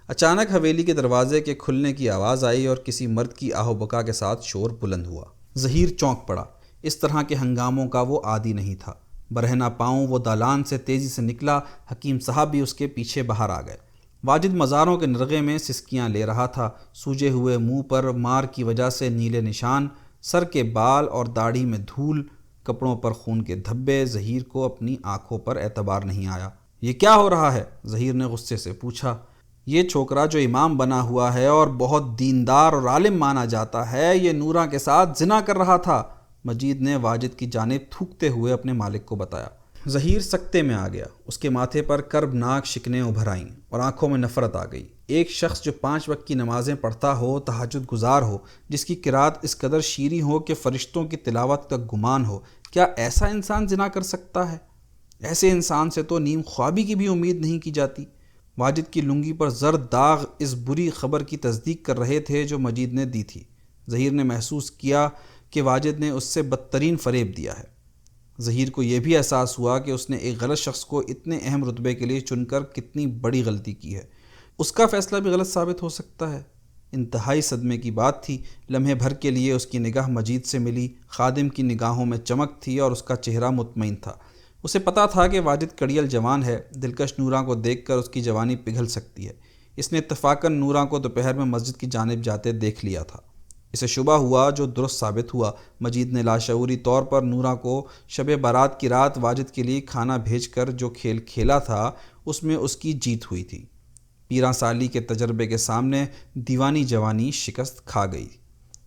اچانک حویلی کے دروازے کے کھلنے کی آواز آئی اور کسی مرد کی آہ و بکا کے ساتھ شور بلند ہوا۔ ظہیر چونک پڑا۔ اس طرح کے ہنگاموں کا وہ عادی نہیں تھا۔ برہنہ پاؤں وہ دالان سے تیزی سے نکلا۔ حکیم صاحب بھی اس کے پیچھے باہر آ گئے۔ واجد مزاروں کے نرغے میں سسکیاں لے رہا تھا۔ سوجے ہوئے منہ پر مار کی وجہ سے نیلے نشان، سر کے بال اور داڑھی میں دھول، کپڑوں پر خون کے دھبے۔ ظہیر کو اپنی آنکھوں پر اعتبار نہیں آیا۔ یہ کیا ہو رہا ہے؟ ظہیر نے غصے سے پوچھا۔ یہ چھوکرا جو امام بنا ہوا ہے اور بہت دیندار اور عالم مانا جاتا ہے، یہ نورا کے ساتھ زنا کر رہا تھا، مجید نے واجد کی جانب تھوکتے ہوئے اپنے مالک کو بتایا۔ ظہیر سکتے میں آ گیا۔ اس کے ماتھے پر کربناک شکنیں ابھر آئیں اور آنکھوں میں نفرت آ گئی۔ ایک شخص جو 5 وقت کی نمازیں پڑھتا ہو، تہجد گزار ہو، جس کی قرات اس قدر شیریں ہو کہ فرشتوں کی تلاوت کا گمان ہو، کیا ایسا انسان زنا کر سکتا ہے؟ ایسے انسان سے تو نیم خوابی کی بھی امید نہیں کی جاتی۔ واجد کی لنگی پر زرد داغ اس بری خبر کی تصدیق کر رہے تھے جو مجید نے دی تھی۔ ظہیر نے محسوس کیا کہ واجد نے اس سے بدترین فریب دیا ہے۔ ظہیر کو یہ بھی احساس ہوا کہ اس نے ایک غلط شخص کو اتنے اہم رتبے کے لیے چن کر کتنی بڑی غلطی کی ہے۔ اس کا فیصلہ بھی غلط ثابت ہو سکتا ہے۔ انتہائی صدمے کی بات تھی۔ لمحے بھر کے لیے اس کی نگاہ مجید سے ملی۔ خادم کی نگاہوں میں چمک تھی اور اس کا چہرہ مطمئن تھا۔ اسے پتہ تھا کہ واجد کڑیل جوان ہے، دلکش نورا کو دیکھ کر اس کی جوانی پگھل سکتی ہے۔ اس نے اتفاقاً نورا کو دوپہر میں مسجد کی جانب جاتے دیکھ لیا تھا۔ اسے شبہ ہوا جو درست ثابت ہوا۔ مجید نے لاشعوری طور پر نورا کو شب برات کی رات واجد کے لیے کھانا بھیج کر جو کھیل کھیلا تھا اس میں اس کی جیت ہوئی تھی۔ 13 سالی کے تجربے کے سامنے دیوانی جوانی شکست کھا گئی۔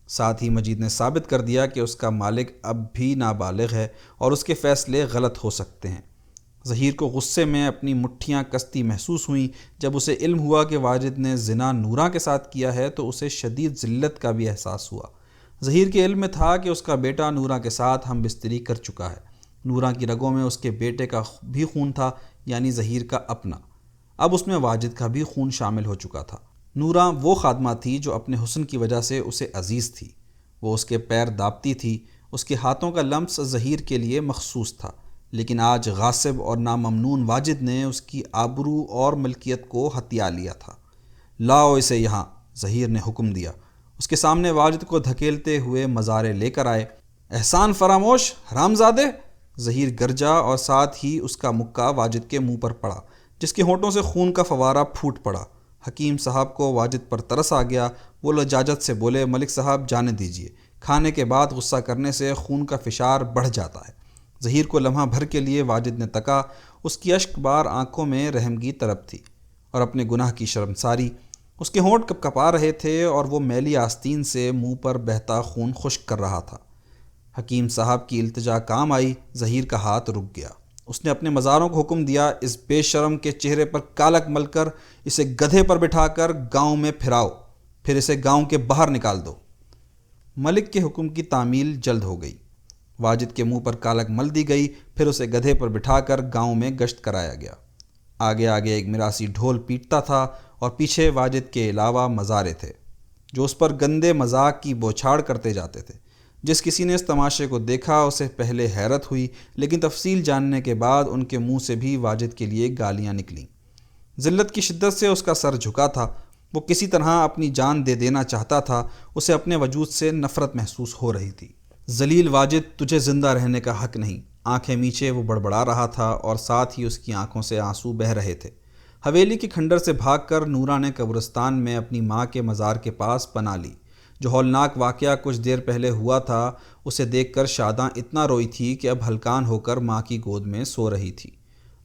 ساتھ ہی مجید نے ثابت کر دیا کہ اس کا مالک اب بھی نابالغ ہے اور اس کے فیصلے غلط ہو سکتے ہیں۔ ظہیر کو غصے میں اپنی مٹھیاں کستی محسوس ہوئیں۔ جب اسے علم ہوا کہ واجد نے زنا نورا کے ساتھ کیا ہے تو اسے شدید ذلت کا بھی احساس ہوا۔ ظہیر کے علم میں تھا کہ اس کا بیٹا نورا کے ساتھ ہم بستری کر چکا ہے۔ نورا کی رگوں میں اس کے بیٹے کا بھی خون تھا، یعنی ظہیر کا اپنا۔ اب اس میں واجد کا بھی خون شامل ہو چکا تھا۔ نورا وہ خادمہ تھی جو اپنے حسن کی وجہ سے اسے عزیز تھی۔ وہ اس کے پیر دابتی تھی، اس کے ہاتھوں کا لمس ظہیر کے لیے مخصوص تھا، لیکن آج غاصب اور ناممنون واجد نے اس کی آبرو اور ملکیت کو ہتھیا لیا تھا۔ لاؤ اسے یہاں، ظہیر نے حکم دیا۔ اس کے سامنے واجد کو دھکیلتے ہوئے مزارے لے کر آئے۔ احسان فراموش، حرامزادے! ظہیر گرجا اور ساتھ ہی اس کا مکہ واجد کے منہ پر پڑا، جس کے ہونٹوں سے خون کا فوارہ پھوٹ پڑا۔ حکیم صاحب کو واجد پر ترس آ گیا۔ وہ لجاجت سے بولے، ملک صاحب جانے دیجیے، کھانے کے بعد غصہ کرنے سے خون کا فشار بڑھ جاتا ہے۔ ظہیر کو لمحہ بھر کے لیے واجد نے تکا۔ اس کی اشک بار آنکھوں میں رحم کی طلب تھی اور اپنے گناہ کی شرمساری۔ اس کے ہونٹ کپ کپا رہے تھے اور وہ میلی آستین سے منہ پر بہتا خون خشک کر رہا تھا۔ حکیم صاحب کی التجا کام آئی۔ ظہیر کا ہاتھ رک گیا۔ اس نے اپنے مزاروں کو حکم دیا، اس بے شرم کے چہرے پر کالک مل کر اسے گدھے پر بٹھا کر گاؤں میں پھراؤ، پھر اسے گاؤں کے باہر نکال دو۔ ملک کے حکم کی تعمیل جلد ہو گئی۔ واجد کے منہ پر کالک مل دی گئی، پھر اسے گدھے پر بٹھا کر گاؤں میں گشت کرایا گیا۔ آگے آگے ایک میراثی ڈھول پیٹتا تھا اور پیچھے واجد کے علاوہ مزارے تھے جو اس پر گندے مذاق کی بوچھاڑ کرتے جاتے تھے۔ جس کسی نے اس تماشے کو دیکھا اسے پہلے حیرت ہوئی، لیکن تفصیل جاننے کے بعد ان کے منہ سے بھی واجد کے لیے گالیاں نکلیں۔ ذلت کی شدت سے اس کا سر جھکا تھا۔ وہ کسی طرح اپنی جان دے دینا چاہتا تھا۔ اسے اپنے وجود سے نفرت محسوس ہو رہی تھی۔ ذلیل واجد، تجھے زندہ رہنے کا حق نہیں۔ آنکھیں میچے وہ بڑبڑا رہا تھا اور ساتھ ہی اس کی آنکھوں سے آنسو بہہ رہے تھے۔ حویلی کے کھنڈر سے بھاگ کر نورا نے قبرستان میں اپنی ماں کے مزار کے پاس پناہ لی۔ جو ہولناک واقعہ کچھ دیر پہلے ہوا تھا اسے دیکھ کر شاداں اتنا روئی تھی کہ اب ہلکان ہو کر ماں کی گود میں سو رہی تھی۔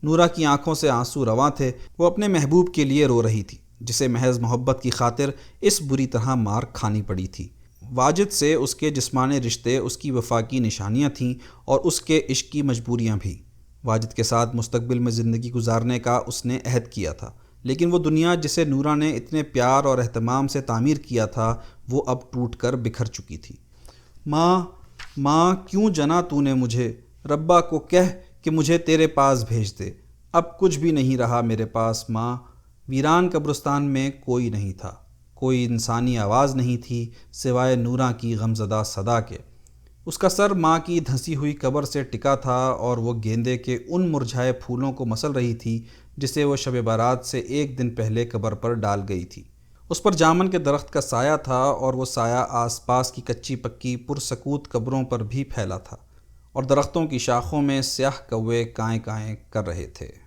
نورا کی آنکھوں سے آنسو رواں تھے۔ وہ اپنے محبوب کے لیے رو رہی تھی جسے محض محبت کی خاطر اس بری طرح مار کھانی پڑی تھی۔ واجد سے اس کے جسمانی رشتے اس کی وفا کی نشانیاں تھیں اور اس کے عشق کی مجبوریاں بھی۔ واجد کے ساتھ مستقبل میں زندگی گزارنے کا اس نے عہد کیا تھا، لیکن وہ دنیا جسے نورا نے اتنے پیار اور اہتمام سے تعمیر کیا تھا وہ اب ٹوٹ کر بکھر چکی تھی۔ ماں کیوں جنا تو نے مجھے؟ ربا کو کہہ کہ مجھے تیرے پاس بھیج دے۔ اب کچھ بھی نہیں رہا میرے پاس ماں۔ ویران قبرستان میں کوئی نہیں تھا، کوئی انسانی آواز نہیں تھی سوائے نورا کی غمزدہ صدا کے۔ اس کا سر ماں کی دھنسی ہوئی قبر سے ٹکا تھا اور وہ گیندے کے ان مرجھائے پھولوں کو مسل رہی تھی جسے وہ شب بارات سے ایک دن پہلے قبر پر ڈال گئی تھی۔ اس پر جامن کے درخت کا سایہ تھا اور وہ سایہ آس پاس کی کچی پکی پرسکوت قبروں پر بھی پھیلا تھا اور درختوں کی شاخوں میں سیاہ کوے کائیں کائیں کر رہے تھے۔